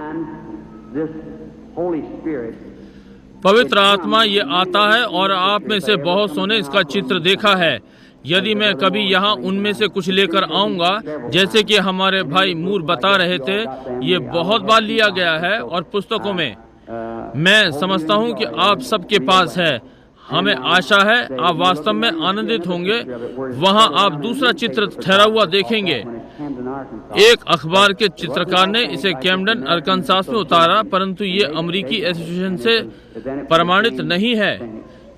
पवित्र आत्मा ये आता है और आप में से बहुत सौ ने इसका चित्र देखा है। यदि मैं कभी यहाँ उनमें से कुछ लेकर आऊंगा, जैसे कि हमारे भाई मूर बता रहे थे, ये बहुत बार लिया गया है और पुस्तकों में मैं समझता हूँ कि आप सबके पास है। हमें आशा है आप वास्तव में आनंदित होंगे। वहाँ आप दूसरा चित्र ठहरा हुआ देखेंगे। एक अखबार के चित्रकार ने इसे कैम्पडन, अरकानसास में उतारा, परंतु ये अमेरिकी एसोसिएशन से प्रमाणित नहीं है।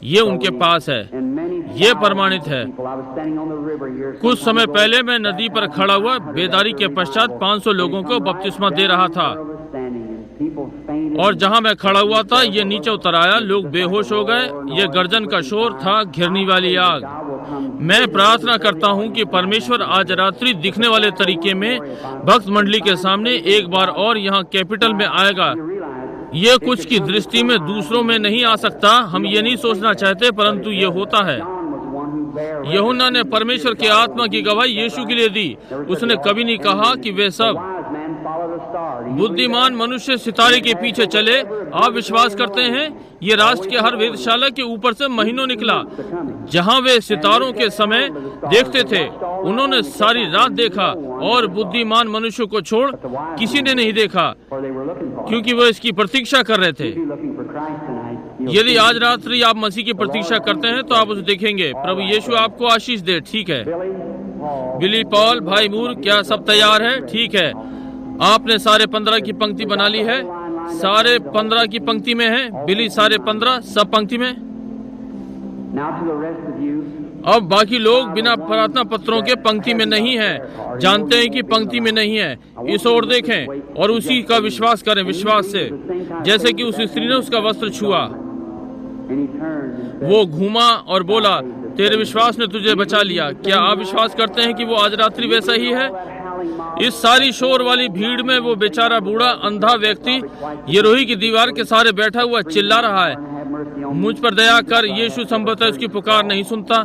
ये उनके पास है। ये प्रमाणित है। कुछ समय पहले मैं नदी पर खड़ा हुआ बेदारी के पश्चात 500 लोगों को बपतिस्मा दे रहा था, और जहां मैं खड़ा हुआ था ये नीचे उतर आया, लोग बेहोश हो गए। ये गर्जन का शोर था, घिरनी वाली आग। मैं प्रार्थना करता हूं कि परमेश्वर आज रात्रि दिखने वाले तरीके में भक्त मंडली के सामने एक बार और यहाँ कैपिटल में आएगा। ये कुछ की दृष्टि में दूसरों में नहीं आ सकता, हम ये नहीं सोचना चाहते, परंतु ये होता है। यूहन्ना ने परमेश्वर की आत्मा की गवाही यीशु के लिए दी। उसने कभी नहीं कहा कि वे सब बुद्धिमान मनुष्य सितारे के पीछे चले। आप विश्वास करते हैं ये राष्ट्र के हर वेधशाला के ऊपर से महीनों निकला। जहां वे सितारों के समय देखते थे उन्होंने सारी रात देखा, और बुद्धिमान मनुष्य को छोड़ किसी ने नहीं देखा, क्योंकि वो इसकी प्रतीक्षा कर रहे थे। यदि आज रात्रि आप मसीह की प्रतीक्षा करते हैं तो आप उसे देखेंगे। प्रभु यीशु आपको आशीष दे। ठीक है बिली, पॉल, भाई मूर, क्या सब तैयार है? ठीक है, आपने सारे 15 की पंक्ति बना ली है। सारे 15 की पंक्ति में है। बिली सारे 15 सब पंक्ति में। अब बाकी लोग बिना प्रार्थना पत्रों के पंक्ति में नहीं है, जानते हैं कि पंक्ति में नहीं है। इस ओर देखें और उसी का विश्वास करें, विश्वास से, जैसे कि उस स्त्री ने उसका वस्त्र छुआ। वो घूमा और बोला, तेरे विश्वास ने तुझे बचा लिया। क्या आप विश्वास करते हैं कि वो आज रात्रि वैसा ही है? इस सारी शोर वाली भीड़ में वो बेचारा बूढ़ा अंधा व्यक्ति यरीहो की दीवार के सहारे बैठा हुआ चिल्ला रहा है, मुझ पर दया कर। यीशु संभवतः उसकी पुकार नहीं सुनता,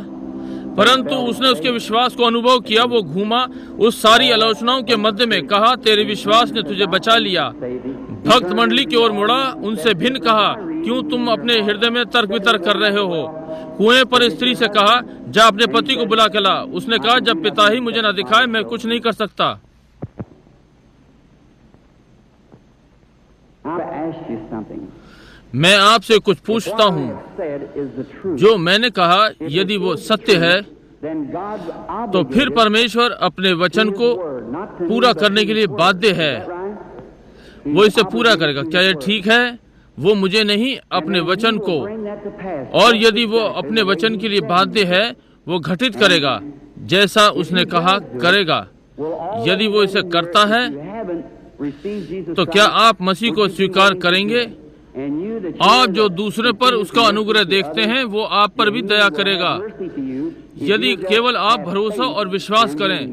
परंतु उसने उसके विश्वास को अनुभव किया। वो घूमा, उस सारी आलोचनाओं के मध्य में कहा, तेरे विश्वास ने तुझे बचा लिया। भक्त मंडली की ओर मुड़ा, उनसे भिन्न कहा, क्यों तुम अपने हृदय में तर्क वितर्क कर रहे हो? कुएं पर स्त्री से कहा, जा अपने पति को बुला के ला। उसने कहा, जब पिता ही मुझे न दिखाए मैं कुछ नहीं कर सकता। मैं आपसे कुछ पूछता हूँ, जो मैंने कहा यदि वो सत्य है तो फिर परमेश्वर अपने वचन को पूरा करने के लिए बाध्य है। वो इसे पूरा करेगा। क्या यह ठीक है? वो मुझे नहीं, अपने वचन को। और यदि वो अपने वचन के लिए बाध्य है, वो घटित करेगा जैसा उसने कहा करेगा। यदि वो इसे करता है तो क्या आप मसीह को स्वीकार करेंगे? आप जो दूसरे पर उसका अनुग्रह देखते हैं वो आप पर भी दया करेगा। यदि केवल आप भरोसा और विश्वास करें,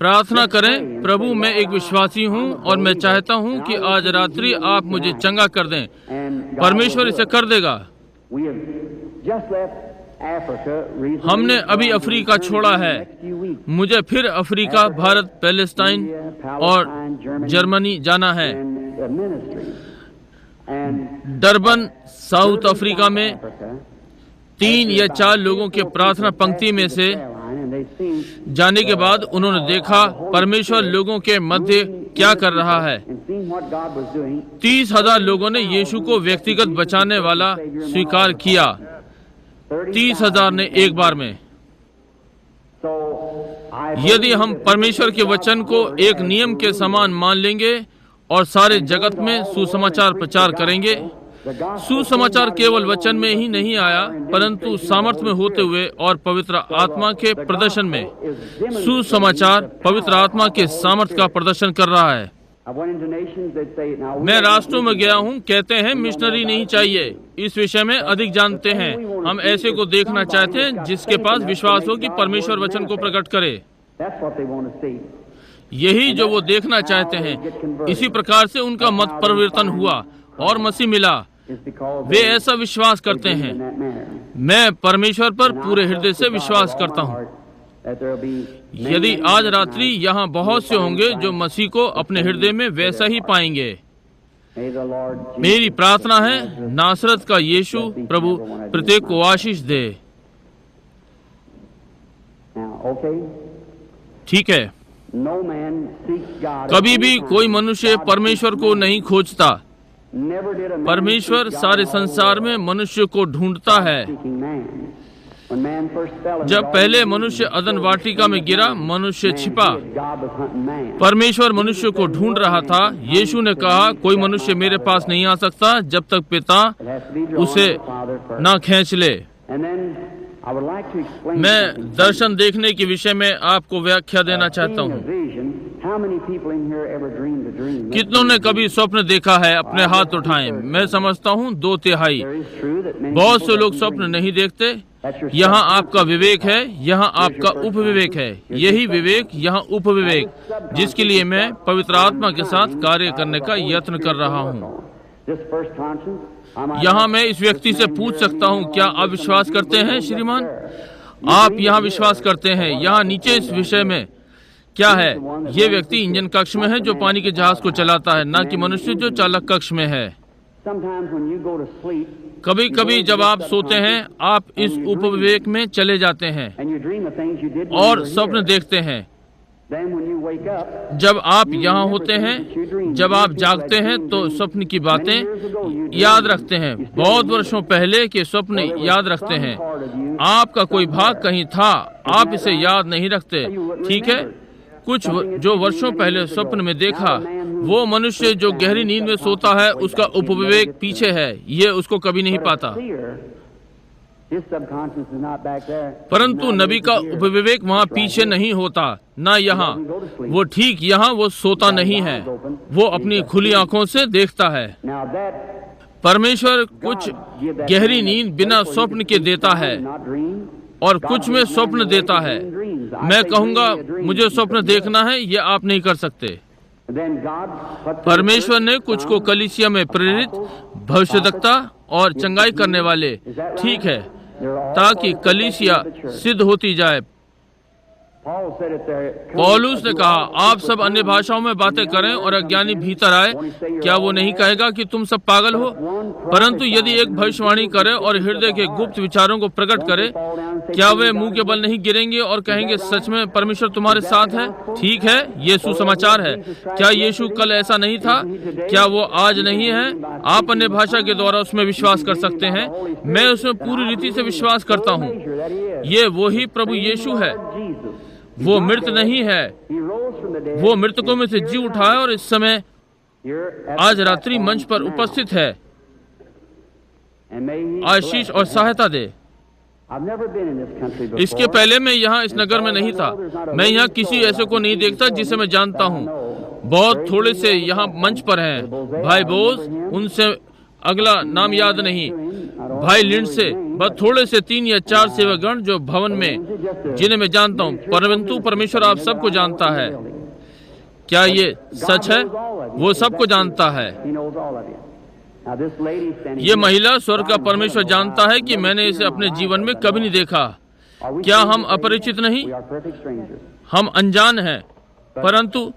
प्रार्थना करें, प्रभु मैं एक विश्वासी हूँ और मैं चाहता हूँ कि आज रात्रि आप मुझे चंगा कर दें। परमेश्वर इसे कर देगा। हमने अभी अफ्रीका छोड़ा है। मुझे फिर अफ्रीका, भारत, पैलेस्टाइन और जर्मनी जाना है। डरबन, साउथ अफ्रीका में 3 या 4 लोगों के प्रार्थना पंक्ति में से जाने के बाद उन्होंने देखा परमेश्वर लोगों के मध्य क्या कर रहा है। 30,000 लोगों ने यीशु को व्यक्तिगत बचाने वाला स्वीकार किया। 30,000 ने एक बार में। यदि हम परमेश्वर के वचन को एक नियम के समान मान लेंगे और सारे जगत में सुसमाचार प्रचार करेंगे। सुसमाचार केवल वचन में ही नहीं आया, परंतु सामर्थ्य में होते हुए और पवित्र आत्मा के प्रदर्शन में। सुसमाचार पवित्र आत्मा के सामर्थ्य का प्रदर्शन कर रहा है। मैं राष्ट्रों में गया हूँ, कहते हैं मिशनरी नहीं चाहिए, इस विषय में अधिक जानते हैं। हम ऐसे को देखना चाहते हैं जिसके पास विश्वास हो कि परमेश्वर वचन को प्रकट करे। यही जो वो देखना चाहते हैं। इसी प्रकार से उनका मत परिवर्तन हुआ और मसीह मिला। वे ऐसा विश्वास करते हैं। मैं परमेश्वर पर पूरे हृदय से विश्वास करता हूँ। यदि आज रात्रि यहाँ बहुत से होंगे जो मसीह को अपने हृदय में वैसा ही पाएंगे। मेरी प्रार्थना है नासरत का यीशु प्रभु प्रत्येक को आशीष दे। ठीक है। कभी भी कोई मनुष्य परमेश्वर को नहीं खोजता। परमेश्वर सारे संसार में मनुष्य को ढूंढता है। जब पहले मनुष्य अदन वाटिका में गिरा, मनुष्य छिपा। परमेश्वर मनुष्य को ढूंढ रहा था। यीशु ने कहा, कोई मनुष्य मेरे पास नहीं आ सकता जब तक पिता उसे ना खींच ले। मैं दर्शन देखने के विषय में आपको व्याख्या देना चाहता हूँ। कितनों ने कभी स्वप्न देखा है? अपने हाथ उठाएं। मैं समझता हूँ 2/3। बहुत से लोग स्वप्न नहीं देखते। यहाँ आपका विवेक है, यहाँ आपका उपविवेक है। यही विवेक, यहाँ उपविवेक, जिसके लिए मैं पवित्र आत्मा के साथ कार्य करने का यत्न कर रहा हूँ। यहाँ मैं इस व्यक्ति से पूछ सकता हूँ, क्या आप विश्वास करते हैं श्रीमान? आप यहाँ विश्वास करते हैं? यहाँ नीचे इस विषय में क्या है? ये व्यक्ति इंजन कक्ष में है जो पानी के जहाज को चलाता है, ना कि मनुष्य जो चालक कक्ष में है। कभी कभी जब आप सोते हैं, आप इस उपविवेक में चले जाते हैं और स्वप्न देखते हैं। जब आप यहाँ होते हैं, जब आप जागते हैं तो स्वप्न की बातें याद रखते हैं। बहुत वर्षों पहले के स्वप्न याद रखते हैं। आपका कोई भाग कहीं था, आप इसे याद नहीं रखते, ठीक है? कुछ जो वर्षों पहले स्वप्न में देखा, वो मनुष्य जो गहरी नींद में सोता है, उसका उपविवेक पीछे है, ये उसको कभी नहीं पाता। परंतु नबी का उपविवेक वहाँ पीछे नहीं होता, ना यहाँ। वो ठीक यहाँ वो सोता नहीं है, वो अपनी खुली आंखों से देखता है। परमेश्वर कुछ गहरी नींद बिना स्वप्न के देता है और कुछ में स्वप्न देता है। मैं कहूँगा मुझे स्वप्न देखना है, ये आप नहीं कर सकते। परमेश्वर ने कुछ को कलीसिया में प्रेरित, भविष्यवक्ता और चंगाई करने वाले, ठीक है, ताकि कलीसिया सिद्ध होती जाए। पौलुस ने कहा, आप सब अन्य भाषाओं में बातें करें और अज्ञानी भीतर आए, क्या वो नहीं कहेगा कि तुम सब पागल हो? परंतु यदि एक भविष्यवाणी करे और हृदय के गुप्त विचारों को प्रकट करे, क्या वे मुंह के बल नहीं गिरेंगे और कहेंगे, सच में परमेश्वर तुम्हारे साथ है? ठीक है, ये सुसमाचार है। क्या यीशु कल ऐसा नहीं था? क्या वो आज नहीं है? आप अन्य भाषा के द्वारा उसमें विश्वास कर सकते हैं। मैं उसमें पूरी रीति से विश्वास करता हूँ। ये वो ही प्रभु यीशु है। वो मृत नहीं है, वो मृतकों में से जी उठा है और इस समय आज रात्रि मंच पर उपस्थित है। आशीष और सहायता दे। इसके पहले मैं यहाँ इस नगर में नहीं था। मैं यहाँ किसी ऐसे को नहीं देखता जिसे मैं जानता हूँ। बहुत थोड़े से यहाँ मंच पर हैं। भाई बोस, उनसे अगला नाम याद नहीं। भाई लिंड से बस थोड़े से 3 या 4 सेवकगण जो भवन में, जिन्हें मैं जानता हूँ। परंतु परमेश्वर आप सबको जानता है। क्या ये सच है? वो सबको जानता है। ये महिला स्वर्ग का परमेश्वर जानता है कि मैंने इसे अपने जीवन में कभी नहीं देखा। क्या हम अपरिचित नहीं? हम अनजान हैं, परंतु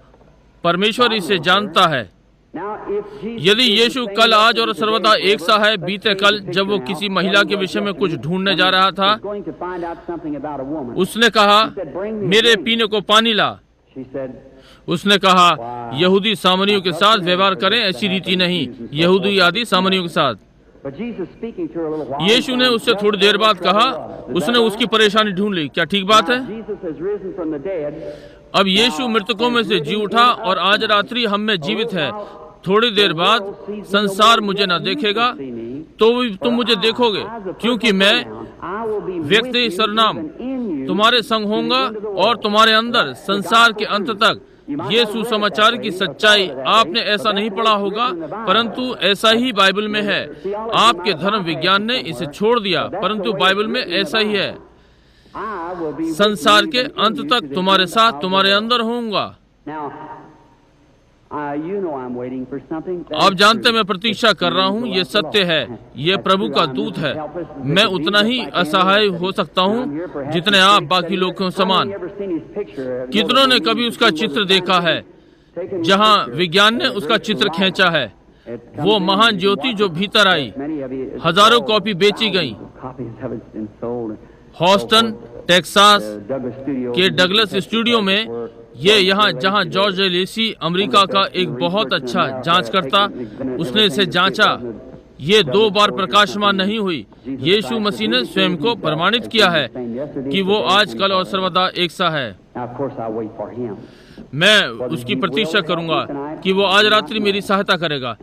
परमेश्वर इसे जानता है। यदि यीशु कल, आज और सर्वदा एक सा है, बीते कल जब वो किसी महिला के विषय में कुछ ढूंढने जा रहा था, उसने कहा, मेरे पीने को पानी ला। उसने कहा, यहूदी सामरियों के साथ व्यवहार करें, ऐसी रीति नहीं, यहूदी आदि सामरियों के साथ। यीशु ने उससे थोड़ी देर बाद कहा, उसने उसकी परेशानी ढूंढ ली। क्या ठीक बात है? अब यीशु मृतकों में से जी उठा और आज रात्रि हम में जीवित है। थोड़ी देर बाद संसार मुझे न देखेगा, तो तुम मुझे देखोगे, क्योंकि मैं व्यक्ति सरनाम तुम्हारे संग होऊंगा और तुम्हारे अंदर संसार के अंत तक। ये सुसमाचार की सच्चाई आपने ऐसा नहीं पढ़ा होगा, परंतु ऐसा ही बाइबल में है। आपके धर्म विज्ञान ने इसे छोड़ दिया, परंतु बाइबल में ऐसा ही है। संसार के अंत तक तुम्हारे साथ, तुम्हारे अंदर होऊंगा। आप जानते मैं प्रतीक्षा कर रहा हूँ, ये सत्य है, ये प्रभु का दूत है। मैं उतना ही असहाय हो सकता हूँ जितने आप बाकी लोगों समान। कितनों ने कभी उसका चित्र देखा है? जहाँ विज्ञान ने उसका चित्र खींचा है, वो महान ज्योति जो भीतर आई, हजारों कॉपी बेची गई। हॉस्टन, टेक्सास के डगलस स्टूडियो में, ये यहाँ जहाँ जॉर्ज लेसी अमेरिका का एक बहुत अच्छा जांचकर्ता, उसने इसे जांचा। ये 2 बार प्रकाशमान नहीं हुई। यीशु मसीह ने स्वयं को प्रमाणित किया है कि वो आज, कल और सर्वदा एक सा है। मैं उसकी प्रतीक्षा करूंगा कि वो आज रात्रि मेरी सहायता करेगा।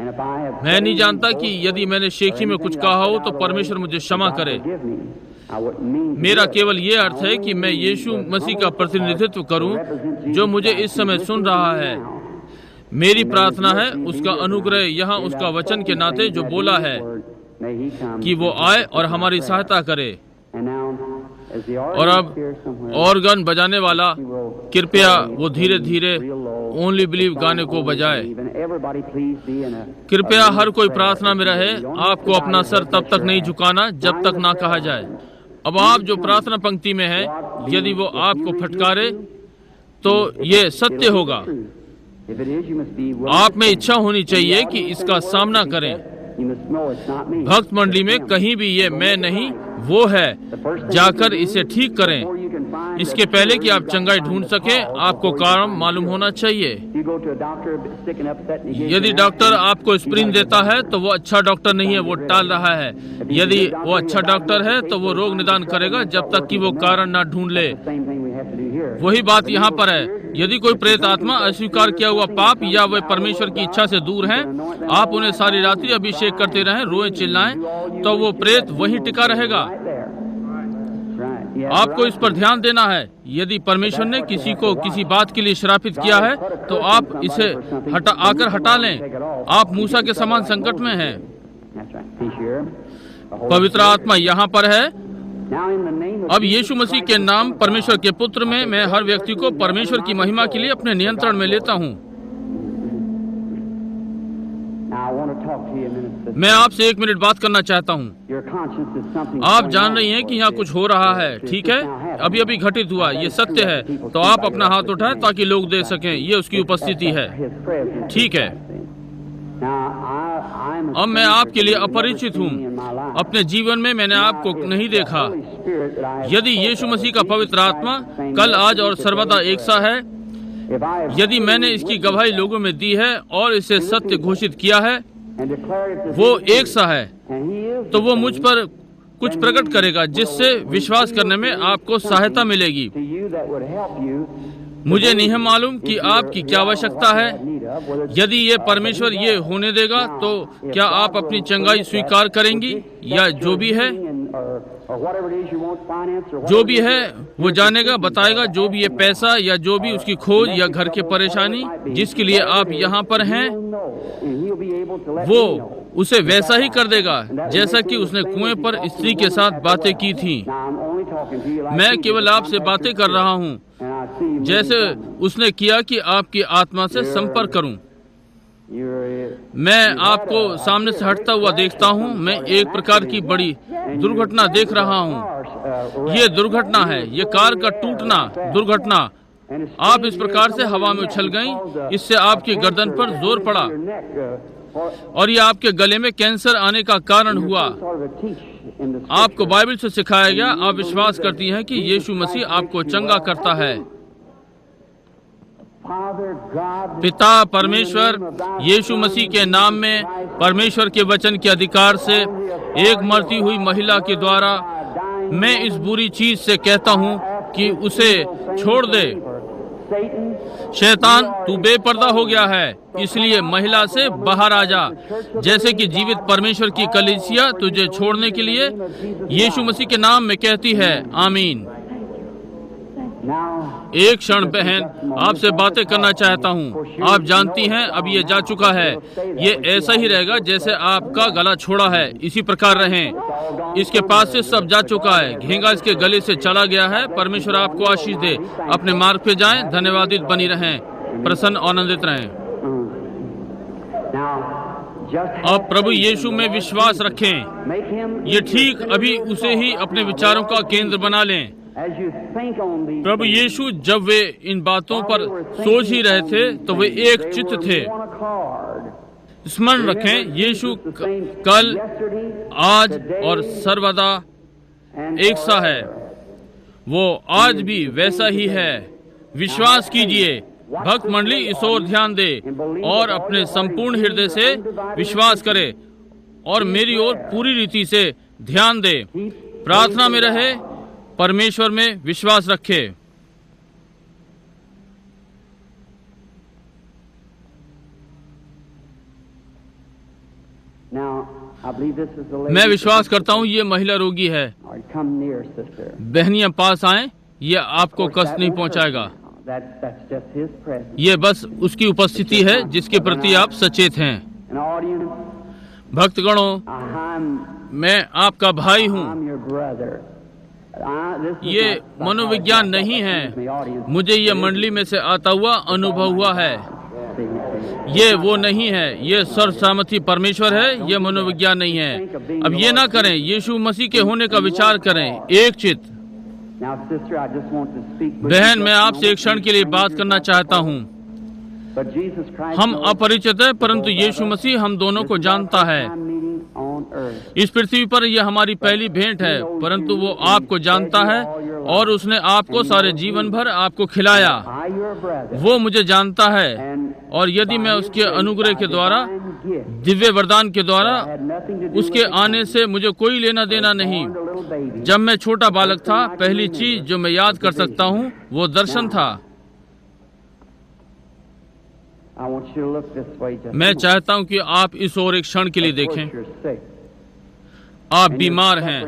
मैं नहीं जानता कि यदि मैंने शेखी में कुछ कहा हो तो परमेश्वर मुझे क्षमा करे। मेरा केवल ये अर्थ है कि मैं यीशु मसीह का प्रतिनिधित्व करूं जो मुझे इस समय सुन रहा है। मेरी प्रार्थना है उसका अनुग्रह यहाँ उसका वचन के नाते जो बोला है कि वो आए और हमारी सहायता करे। और अब ऑर्गन बजाने वाला कृपया वो धीरे धीरे ओनली बिलीव गाने को बजाए। कृपया हर कोई प्रार्थना में रहे। आपको अपना सर तब तक नहीं झुकाना जब तक ना कहा जाए। अब आप जो प्रार्थना पंक्ति में है, यदि वो आपको फटकारे तो ये सत्य होगा। आप में इच्छा होनी चाहिए कि इसका सामना करें। भक्त मंडली में कहीं भी ये मैं नहीं वो है, जाकर इसे ठीक करें। इसके पहले कि आप चंगाई ढूंढ सके, आपको कारण मालूम होना चाहिए। यदि डॉक्टर आपको एस्पिरिन देता है तो वो अच्छा डॉक्टर नहीं है, वो टाल रहा है। यदि वो अच्छा डॉक्टर है तो वो रोग निदान करेगा जब तक कि वो कारण ना ढूंढ ले। वही बात यहाँ पर है। यदि कोई प्रेत आत्मा अस्वीकार किया हुआ पाप या वे परमेश्वर की इच्छा से दूर हैं, आप उन्हें सारी रात्रि अभिषेक करते रहें, रोएं चिल्लाएं, तो वो प्रेत वहीं टिका रहेगा। आपको इस पर ध्यान देना है। यदि परमेश्वर ने किसी को किसी बात के लिए श्रापित किया है तो आप इसे आकर हटा लें। आप मूसा के समान संकट में हैं। पवित्र आत्मा यहाँ पर है। अब यीशु मसीह के नाम परमेश्वर के पुत्र में मैं हर व्यक्ति को परमेश्वर की महिमा के लिए अपने नियंत्रण में लेता हूँ। मैं आपसे 1 मिनट बात करना चाहता हूँ। आप जान रही हैं कि यहाँ कुछ हो रहा है, ठीक है? अभी अभी घटित हुआ, ये सत्य है। तो आप अपना हाथ उठाएं ताकि लोग देख सकें ये उसकी उपस्थिति है, ठीक है? अब मैं आपके लिए अपरिचित हूँ। अपने जीवन में मैंने आपको नहीं देखा। यदि यीशु मसीह का पवित्र आत्मा कल, आज और सर्वदा एक सा है, यदि मैंने इसकी गवाही लोगों में दी है और इसे सत्य घोषित किया है, वो एक सा है, तो वो मुझ पर कुछ प्रकट करेगा जिससे विश्वास करने में आपको सहायता मिलेगी। मुझे नहीं है मालूम कि आपकी क्या आवश्यकता है। यदि ये परमेश्वर ये होने देगा तो क्या आप अपनी चंगाई स्वीकार करेंगी, या जो भी है वो जानेगा, बताएगा। जो भी ये पैसा या जो भी उसकी खोज या घर की परेशानी जिसके लिए आप यहाँ पर हैं, वो उसे वैसा ही कर देगा जैसा कि उसने कुएं पर स्त्री के साथ बातें की थी। मैं केवल आपसे बातें कर रहा हूँ जैसे उसने किया कि आपकी आत्मा से संपर्क करूं। मैं आपको सामने से हटता हुआ देखता हूं। मैं एक प्रकार की बड़ी दुर्घटना देख रहा हूं। ये दुर्घटना है, ये कार का टूटना दुर्घटना। आप इस प्रकार से हवा में उछल गईं, इससे आपकी गर्दन पर जोर पड़ा और ये आपके गले में कैंसर आने का कारण हुआ। आपको बाइबल से सिखाया गया, आप विश्वास करती हैं कि यीशु मसीह आपको चंगा करता है। पिता परमेश्वर यीशु मसीह के नाम में परमेश्वर के वचन के अधिकार से एक मरती हुई महिला के द्वारा मैं इस बुरी चीज से कहता हूँ कि उसे छोड़ दे। शैतान, तू बेपर्दा हो गया है, इसलिए महिला से बाहर आ जा। जैसे कि जीवित परमेश्वर की कलीसिया तुझे छोड़ने के लिए यीशु मसीह के नाम में कहती है, आमीन। एक क्षण बहन, आपसे बातें करना चाहता हूँ। आप जानती हैं अब ये जा चुका है। ये ऐसा ही रहेगा जैसे आपका गला छोड़ा है, इसी प्रकार रहें। इसके पास से सब जा चुका है, घेंगा इसके गले से चला गया है। परमेश्वर आपको आशीष दे। अपने मार्ग पे जाएं, धन्यवादित बनी रहें, प्रसन्न आनंदित रहें। अब प्रभु यीशु में विश्वास रखें। ये ठीक अभी उसे ही अपने विचारों का केंद्र बना लें। प्रभु यीशु जब वे इन बातों पर सोच ही रहे थे तो वे एक चित्त थे। स्मरण रखें, यीशु कल, आज और सर्वदा एक सा है। वो आज भी वैसा ही है। विश्वास कीजिए। भक्त मंडली इस ओर ध्यान दे और अपने संपूर्ण हृदय से विश्वास करे और मेरी ओर पूरी रीति से ध्यान दे। प्रार्थना में रहे, परमेश्वर में विश्वास रखे। मैं विश्वास करता हूँ ये महिला रोगी है। Come near, sister. बहनियां पास आए, ये आपको कष्ट नहीं पहुंचाएगा। That's just His presence. ये बस उसकी उपस्थिति है जिसके प्रति आप सचेत हैं। An audience. भक्तगणों, मैं आपका भाई हूँ। I'm your brother. ये मनोविज्ञान नहीं है, मुझे ये मंडली में से आता हुआ अनुभव हुआ है। ये वो नहीं है, ये सर्वसामर्थी परमेश्वर है, ये मनोविज्ञान नहीं है। अब ये ना करें, यीशु मसीह के होने का विचार करें, एक चित्त। बहन, मैं आपसे एक क्षण के लिए बात करना चाहता हूँ। हम अपरिचित हैं, परंतु यीशु मसीह हम दोनों को जानता है। इस पृथ्वी पर यह हमारी पहली भेंट है, परंतु वो आपको जानता है और उसने आपको सारे जीवन भर आपको खिलाया। वो मुझे जानता है और यदि मैं उसके अनुग्रह के द्वारा, दिव्य वरदान के द्वारा, उसके आने से मुझे कोई लेना देना नहीं। जब मैं छोटा बालक था, पहली चीज जो मैं याद कर सकता हूँ वो दर्शन था। मैं चाहता हूं कि आप इस ओर एक क्षण के लिए देखें। आप बीमार हैं,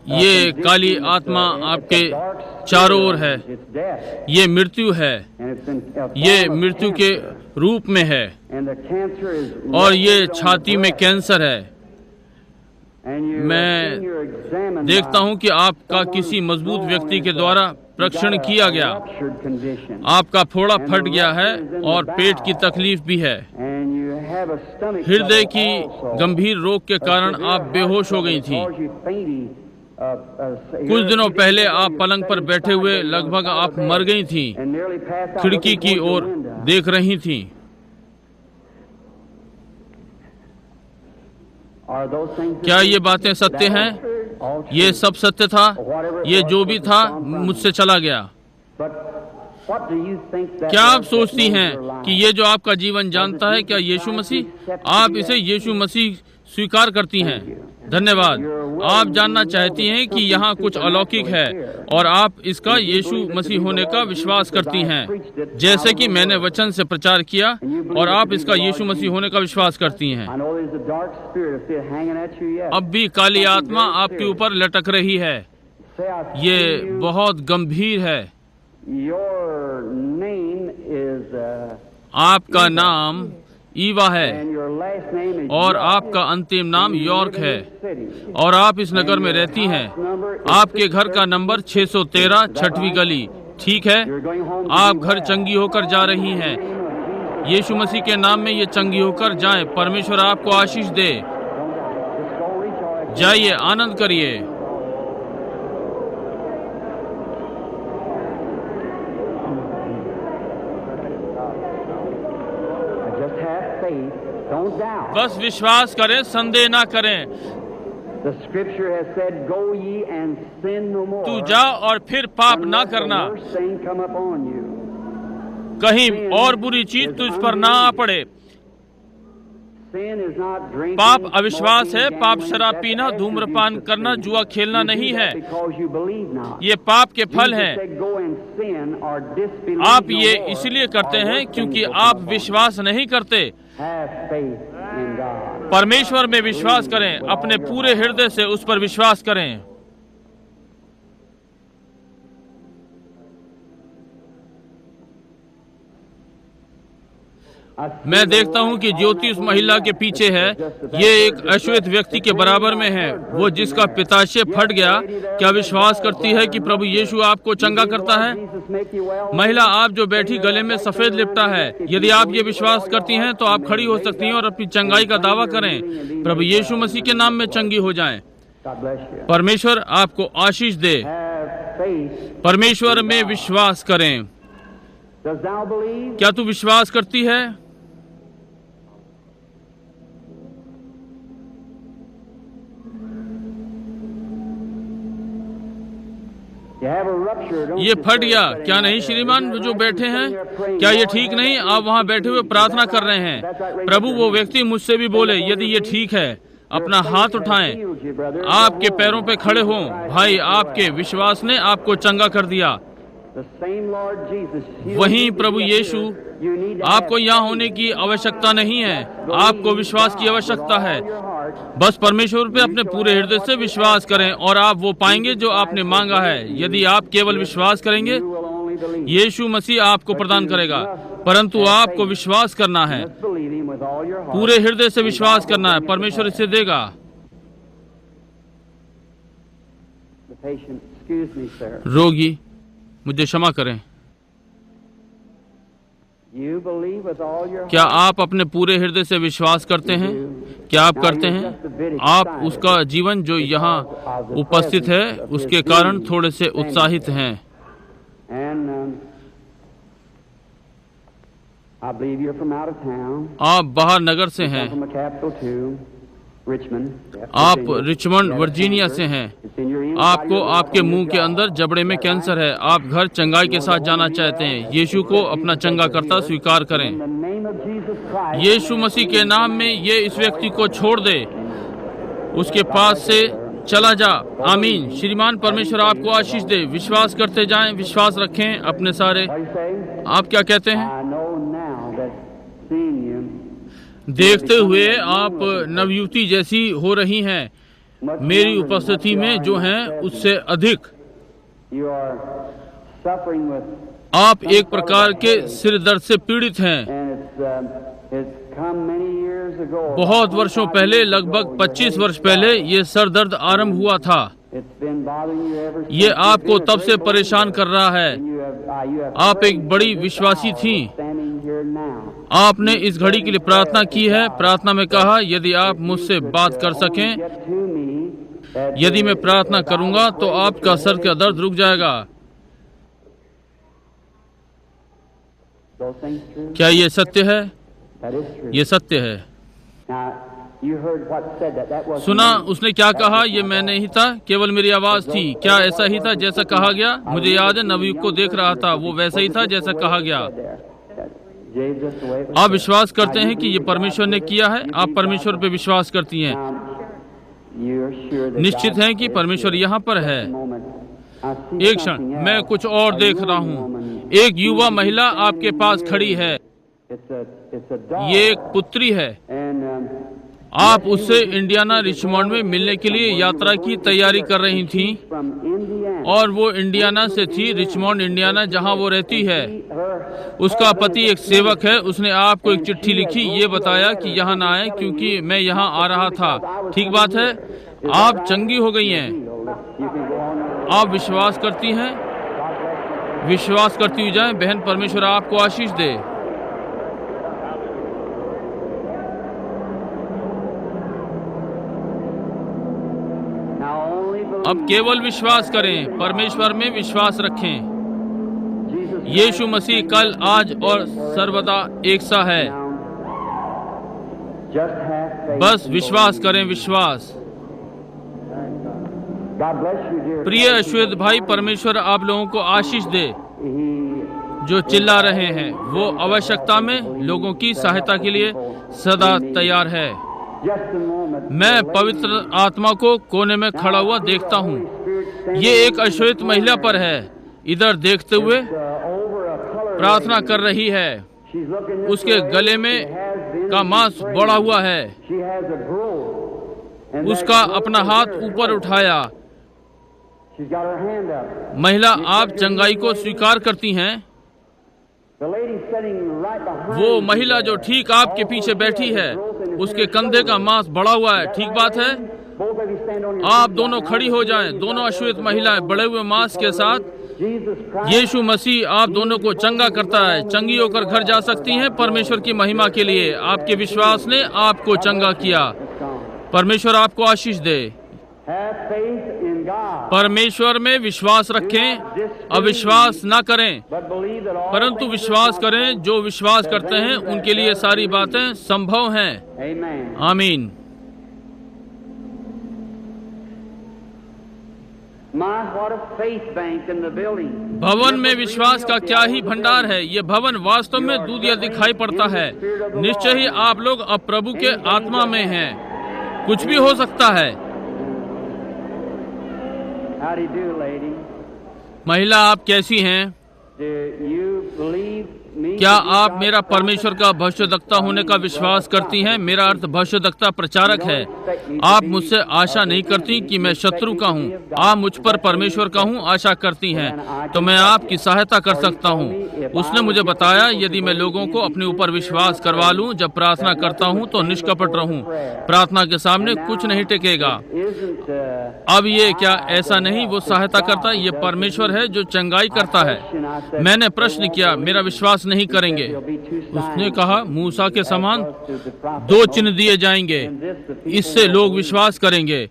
ये काली आत्मा आपके चारों ओर है, ये मृत्यु है, ये मृत्यु के रूप में है और ये छाती में कैंसर है। मैं देखता हूं कि आपका किसी मजबूत व्यक्ति के द्वारा परीक्षण किया गया, आपका फोड़ा फट गया है और पेट की तकलीफ भी है। हृदय की गंभीर रोग के कारण आप बेहोश हो गई थी। कुछ दिनों पहले आप पलंग पर बैठे हुए लगभग आप मर गई थी, खिड़की की ओर देख रही थी। क्या ये बातें सत्य हैं? ये सब सत्य था, ये जो भी था मुझसे चला गया। क्या आप सोचती हैं कि ये जो आपका जीवन जानता है, क्या यीशु मसीह? आप इसे यीशु मसीह स्वीकार करती हैं? धन्यवाद। आप जानना चाहती हैं कि यहाँ कुछ अलौकिक है और आप इसका यीशु मसीह होने का विश्वास करती हैं, जैसे कि मैंने वचन से प्रचार किया और आप इसका यीशु मसीह होने का विश्वास करती हैं। अब भी काली आत्मा आपके ऊपर लटक रही है, ये बहुत गंभीर है। आपका नाम ईवा है और आपका अंतिम नाम यॉर्क है और आप इस नगर में रहती हैं। आपके घर का नंबर 613 छठवीं गली, ठीक है? आप घर चंगी होकर जा रही हैं। यीशु मसीह के नाम में ये चंगी होकर जाएं। परमेश्वर आपको आशीष दे। जाइए, आनंद करिए। बस विश्वास करें, संदेह ना करें। तू जा और फिर पाप ना करना, कहीं और बुरी चीज तुझ पर ना आ पड़े। पाप अविश्वास है, पाप शराब पीना, धूम्रपान करना, जुआ खेलना नहीं है। ये पाप के फल हैं। आप ये इसलिए करते हैं क्योंकि आप विश्वास नहीं करते। परमेश्वर में विश्वास करें, अपने पूरे हृदय से उस पर विश्वास करें। मैं देखता हूं कि ज्योति उस महिला के पीछे है। ये एक अश्वेत व्यक्ति के बराबर में है, वो जिसका पित्ताशय फट गया। क्या विश्वास करती है कि प्रभु यीशु आपको चंगा करता है? महिला, आप जो बैठी गले में सफेद लिपटा है, यदि आप ये विश्वास करती हैं तो आप खड़ी हो सकती हैं और अपनी चंगाई का दावा करें। प्रभु यीशु मसीह के नाम में चंगी हो जाएं। परमेश्वर आपको आशीष दे। परमेश्वर में विश्वास करें। क्या तू विश्वास करती है? ये फट गया, क्या नहीं श्रीमान जो बैठे हैं? क्या ये ठीक नहीं? आप वहाँ बैठे हुए प्रार्थना कर रहे हैं। प्रभु, वो व्यक्ति मुझसे भी बोले, यदि ये ठीक है अपना हाथ उठाएं, आपके पैरों पे खड़े हों। भाई, आपके विश्वास ने आपको चंगा कर दिया। वहीं प्रभु यीशु, आपको यहाँ होने की आवश्यकता नहीं है, आपको विश्वास की आवश्यकता है। बस परमेश्वर पे अपने पूरे हृदय से विश्वास करें और आप वो पाएंगे जो आपने मांगा है। यदि आप केवल विश्वास करेंगे, You will only believe. यीशु मसीह आपको प्रदान करेगा, परंतु आपको विश्वास करना है, Just believe him with all your heart. पूरे हृदय से विश्वास करना है, परमेश्वर इसे देगा। The patient, excuse me, sir. रोगी, मुझे क्षमा करें। You believe with all your क्या heart. आप अपने पूरे हृदय से विश्वास करते हैं? क्या आप करते हैं? आप उसका जीवन जो यहाँ उपस्थित है उसके कारण थोड़े से उत्साहित हैं। And I believe you're from out of town. आप बाहर नगर से Come हैं, from the capital too, Richmond. आप Virginia. Richmond Yes, Virginia sir. से हैं। It's in your inside आपको your आपके body, मुंह your के jaw. अंदर जबड़े में Is that कैंसर right? है। आप घर चंगाई के साथ जाना चाहते हैं। यीशु को अपना चंगाकर्ता स्वीकार करें। In the name of Jesus Christ, यीशु मसीह के नाम में ये इस व्यक्ति को छोड़ दे, उसके पास से चला जा। आमीन। श्रीमान परमेश्वर आपको आशीष दे। विश्वास करते जाएं, विश्वास रखें अपने सारे। What do you say? आप क्या कहते हैं? I know now that seeing you देखते हुए आप नवयुवती जैसी हो रही हैं, much मेरी younger than उपस्थिति what you में are जो in हैं my presence. उससे अधिक। You are suffering with, आप एक प्रकार के सिर दर्द से पीड़ित हैं। and it's come many years ago. बहुत वर्षों पहले, लगभग 25 वर्ष पहले ये सर दर्द आरंभ हुआ था। It's been bothering you ever since. ये You've आपको been a तब से great परेशान कर रहा है। and you have आप एक prayed बड़ी for this विश्वासी hour, थी। standing here now. आपने इस घड़ी के लिए प्रार्थना की है। प्रार्थना में कहा, यदि आप मुझसे बात कर सकें, Get to me, that यदि मैं प्रार्थना करूंगा तो आपका सर का दर्द रुक जाएगा। Those things true? क्या ये सत्य है? That is true. ये सत्य है। Now, you heard what said that. That was सुना उसने क्या कहा? ये मैं नहीं था, केवल मेरी आवाज थी। क्या ऐसा ही था जैसा कहा गया? मुझे याद है, नवयुग को देख रहा था, वो वैसा ही था जैसा कहा गया। आप विश्वास करते हैं कि ये परमेश्वर ने किया है? आप परमेश्वर पे विश्वास करती हैं? निश्चित हैं कि परमेश्वर यहाँ पर है। एक क्षण, मैं कुछ और देख रहा हूँ। एक युवा महिला आपके पास खड़ी है। ये एक पुत्री है। आप उससे इंडियाना रिचमंड में मिलने के लिए यात्रा की तैयारी कर रही थी, और वो इंडियाना से थी, रिचमंड इंडियाना, जहां वो रहती है। उसका पति एक सेवक है। उसने आपको एक चिट्ठी लिखी, ये बताया कि यहाँ ना आए क्योंकि मैं यहाँ आ रहा था। ठीक बात है, आप चंगी हो गई हैं। आप विश्वास करती हैं? विश्वास करती हुई जाएं। बहन, परमेश्वर आपको आशीष दे। अब केवल विश्वास करें, परमेश्वर में विश्वास रखें। यीशु मसीह कल, आज और सर्वदा एक सा है। बस विश्वास करें, विश्वास। प्रिय अश्वेत भाई, परमेश्वर आप लोगों को आशीष दे। जो चिल्ला रहे हैं, वो आवश्यकता में लोगों की सहायता के लिए सदा तैयार है। मैं पवित्र आत्मा को कोने में खड़ा हुआ देखता हूँ। ये एक अश्वेत महिला पर है, इधर देखते हुए प्रार्थना कर रही है। उसके गले में का मांस बढ़ा हुआ है। उसका अपना हाथ ऊपर उठाया। महिला, आप चंगाई को स्वीकार करती हैं? वो महिला जो ठीक आपके पीछे बैठी है, उसके कंधे का मांस बढ़ा हुआ है। ठीक बात है। आप दोनों खड़ी हो जाएं। दोनों अश्वेत महिलाएं बढ़े हुए मांस के साथ। यीशु मसीह आप दोनों को चंगा करता है। चंगी होकर घर जा सकती हैं परमेश्वर की महिमा के लिए। आपके विश्वास ने आपको चंगा किया। परमेश्वर आपको आशीष दे। परमेश्वर में विश्वास रखें, अविश्वास ना करें, परंतु विश्वास करें। जो विश्वास करते हैं उनके लिए सारी बातें संभव हैं। आमीन। भवन में विश्वास का क्या ही भंडार है। ये भवन वास्तव में दूधिया दिखाई पड़ता है। निश्चय ही आप लोग अब प्रभु के आत्मा में हैं। कुछ भी हो सकता है। महिला, आप कैसी हैं? क्या आप मेरा परमेश्वर का भविष्यद्वक्ता होने का विश्वास करती हैं? मेरा अर्थ भविष्यद्वक्ता प्रचारक है। आप मुझसे आशा नहीं करती कि मैं शत्रु का हूँ, आप मुझ पर परमेश्वर का हूँ आशा करती हैं, तो मैं आपकी सहायता कर सकता हूँ। उसने मुझे बताया यदि मैं लोगों को अपने ऊपर विश्वास करवा लूँ, जब प्रार्थना करता हूँ तो निष्कपट रहूँ, प्रार्थना के सामने कुछ नहीं टिकेगा। अब ये क्या ऐसा नहीं वो सहायता करता? ये परमेश्वर है जो चंगाई करता है। मैंने प्रश्न किया, मेरा विश्वास नहीं करेंगे? उसने कहा, मूसा के समान 2 चिन्ह दिए जाएंगे, इससे लोग विश्वास करेंगे।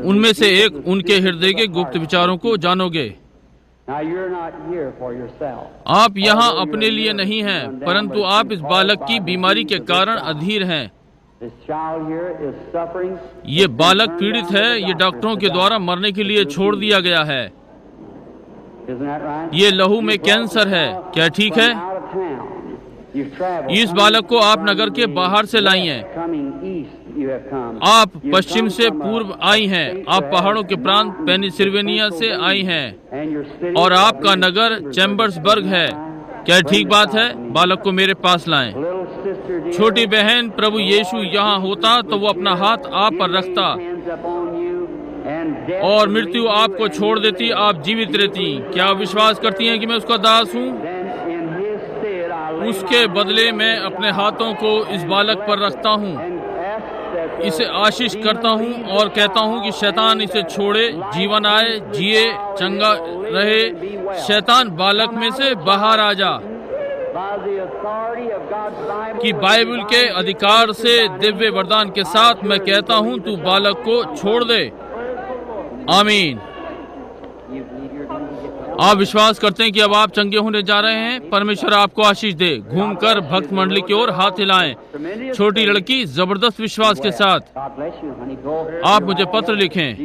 उनमें से एक उनके हृदय के गुप्त विचारों को जानोगे। आप यहाँ अपने लिए नहीं हैं, परंतु आप इस बालक की बीमारी के कारण अधीर हैं। ये बालक पीड़ित है, ये डॉक्टरों के द्वारा मरने के लिए छोड़ दिया गया है। ये लहू में कैंसर है, क्या ठीक है? इस बालक को आप नगर के बाहर से लाई हैं, आप पश्चिम से पूर्व आई हैं, आप पहाड़ों के प्रांत पेनिसिल्वेनिया से आई हैं, और आपका नगर चैम्बर्सबर्ग है, क्या ठीक बात है? बालक को मेरे पास लाएं। छोटी बहन, प्रभु यीशु यहाँ होता तो वो अपना हाथ आप पर रखता और मृत्यु आपको छोड़ देती, आप जीवित रहती। क्या आप विश्वास करती हैं कि मैं उसका दास हूँ? उसके बदले मैं अपने हाथों को इस बालक पर रखता हूँ, इसे आशीष करता हूँ और कहता हूँ कि शैतान इसे छोड़े, जीवन आए, जिए, चंगा रहे। शैतान बालक में से बाहर आ जा। कि बाइबल के अधिकार से, दिव्य वरदान के साथ मैं कहता हूँ, तू बालक को छोड़ दे। आमीन। आप विश्वास करते हैं कि अब आप चंगे होने जा रहे हैं? परमेश्वर आपको आशीष दे। घूमकर भक्त मंडली की ओर हाथ हिलाएं। छोटी लड़की जबरदस्त विश्वास के साथ। आप मुझे पत्र लिखें।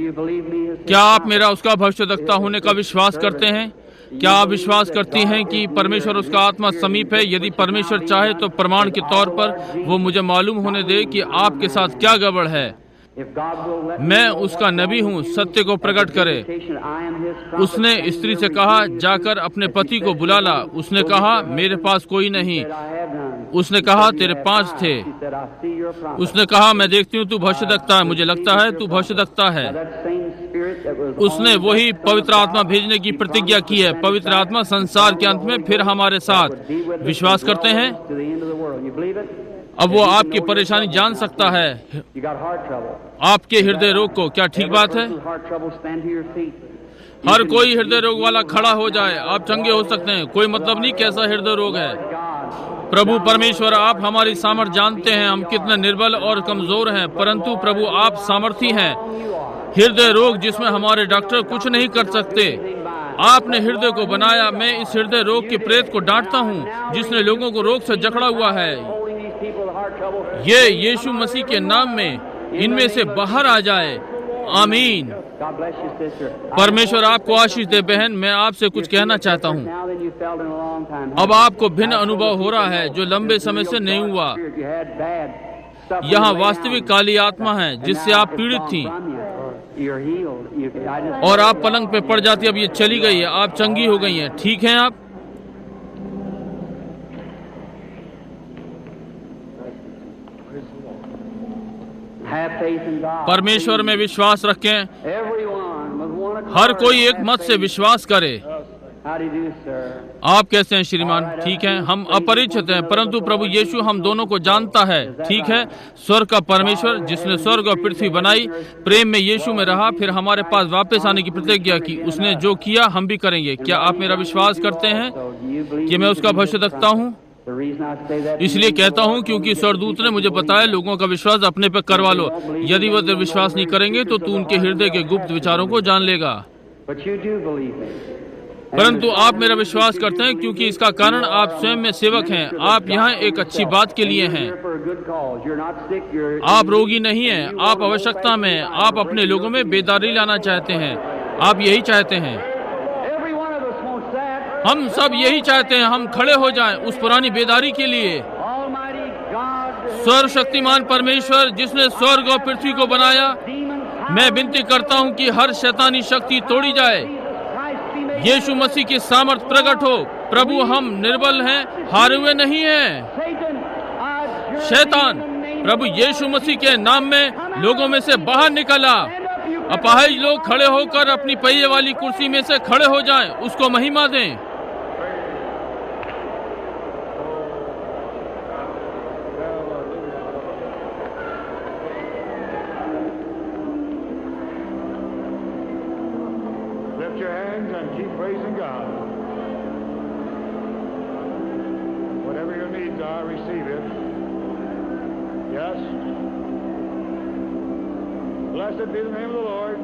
क्या आप मेरा उसका भविष्यद्वक्ता होने का विश्वास करते हैं? क्या आप विश्वास करती हैं कि परमेश्वर उसका आत्मा समीप है? यदि परमेश्वर चाहे तो प्रमाण के तौर पर वो मुझे मालूम होने दे कि आपके साथ क्या गड़बड़ है। मैं उसका नबी हूँ, सत्य को प्रकट करे। उसने स्त्री से कहा, जाकर अपने पति को बुला ला। उसने कहा, मेरे पास कोई नहीं। उसने कहा, तेरे 5 थे। उसने कहा, मैं देखती हूँ तू भविष्यद्वक्ता है, मुझे लगता है तू भविष्यद्वक्ता है। उसने वही पवित्र आत्मा भेजने की प्रतिज्ञा की है। पवित्र आत्मा संसार के अंत में फिर हमारे साथ। विश्वास करते हैं? अब वो आपकी परेशानी जान सकता है, आपके हृदय रोग को। क्या ठीक बात है? हर कोई हृदय रोग वाला खड़ा हो जाए, आप चंगे हो सकते हैं। कोई मतलब नहीं कैसा हृदय रोग है। प्रभु परमेश्वर, आप हमारी सामर्थ्य जानते हैं, हम कितने निर्बल और कमजोर हैं, परंतु प्रभु आप सामर्थी हैं। हृदय रोग जिसमें हमारे डॉक्टर कुछ नहीं कर सकते, आपने हृदय को बनाया। मैं इस हृदय रोग के प्रेत को डांटता हूँ जिसने लोगों को रोग से जकड़ा हुआ है। ये यीशु मसीह के नाम में इनमें से बाहर आ जाए। आमीन। परमेश्वर आपको आशीष दे। बहन, मैं आपसे कुछ कहना चाहता हूँ। अब आपको भिन्न अनुभव हो रहा है जो लंबे समय से नहीं हुआ। यहाँ वास्तविक काली आत्मा है जिससे आप पीड़ित थी और आप पलंग पे पड़ जाती, अब ये चली गई है, आप चंगी हो गई हैं। ठीक हैं आप? परमेश्वर में विश्वास रखें। हर कोई एक मत से विश्वास करे। आप कैसे हैं श्रीमान? ठीक हैं। हम अपरिचित हैं, परंतु प्रभु यीशु हम दोनों को जानता है। ठीक है। स्वर्ग का परमेश्वर जिसने स्वर्ग और पृथ्वी बनाई, प्रेम में यीशु में रहा, फिर हमारे पास वापस आने की प्रतिज्ञा की। उसने जो किया हम भी करेंगे। क्या आप मेरा विश्वास करते हैं कि मैं उसका भविष्यद्वक्ता हूँ? इसलिए कहता हूँ क्योंकि स्वर्गदूत ने मुझे बताया, लोगों का विश्वास अपने पर करवा लो। यदि वह तेरा विश्वास नहीं करेंगे तो तू उनके हृदय के गुप्त विचारों को जान लेगा। परंतु आप मेरा विश्वास करते हैं क्योंकि इसका कारण आप स्वयं में सेवक हैं। आप यहाँ एक अच्छी बात के लिए हैं। आप रोगी नहीं हैं, आप आवश्यकता में, आप अपने लोगों में बेदारी लाना चाहते हैं। आप यही चाहते हैं। हम सब यही चाहते हैं, हम खड़े हो जाएं उस पुरानी बेदारी के लिए। सर्वशक्तिमान परमेश्वर जिसने स्वर्ग और पृथ्वी को बनाया, मैं विनती करता हूं कि हर शैतानी शक्ति तोड़ी जाए। यीशु मसीह की सामर्थ प्रकट हो प्रभु हम निर्बल हैं, हारे हुए नहीं हैं। Satan, I adjure शैतान thee in the name Prabhu of यीशु मसीह के नाम में लोगों में से बाहर निकला। Stand up, you अपाहिज लोग खड़े होकर अपनी पहिए वाली कुर्सी में से खड़े हो जाएं, उसको महिमा दें। Lift your hands and keep praising God. Whatever your needs are, receive it. Yes? Blessed be the name of the Lord.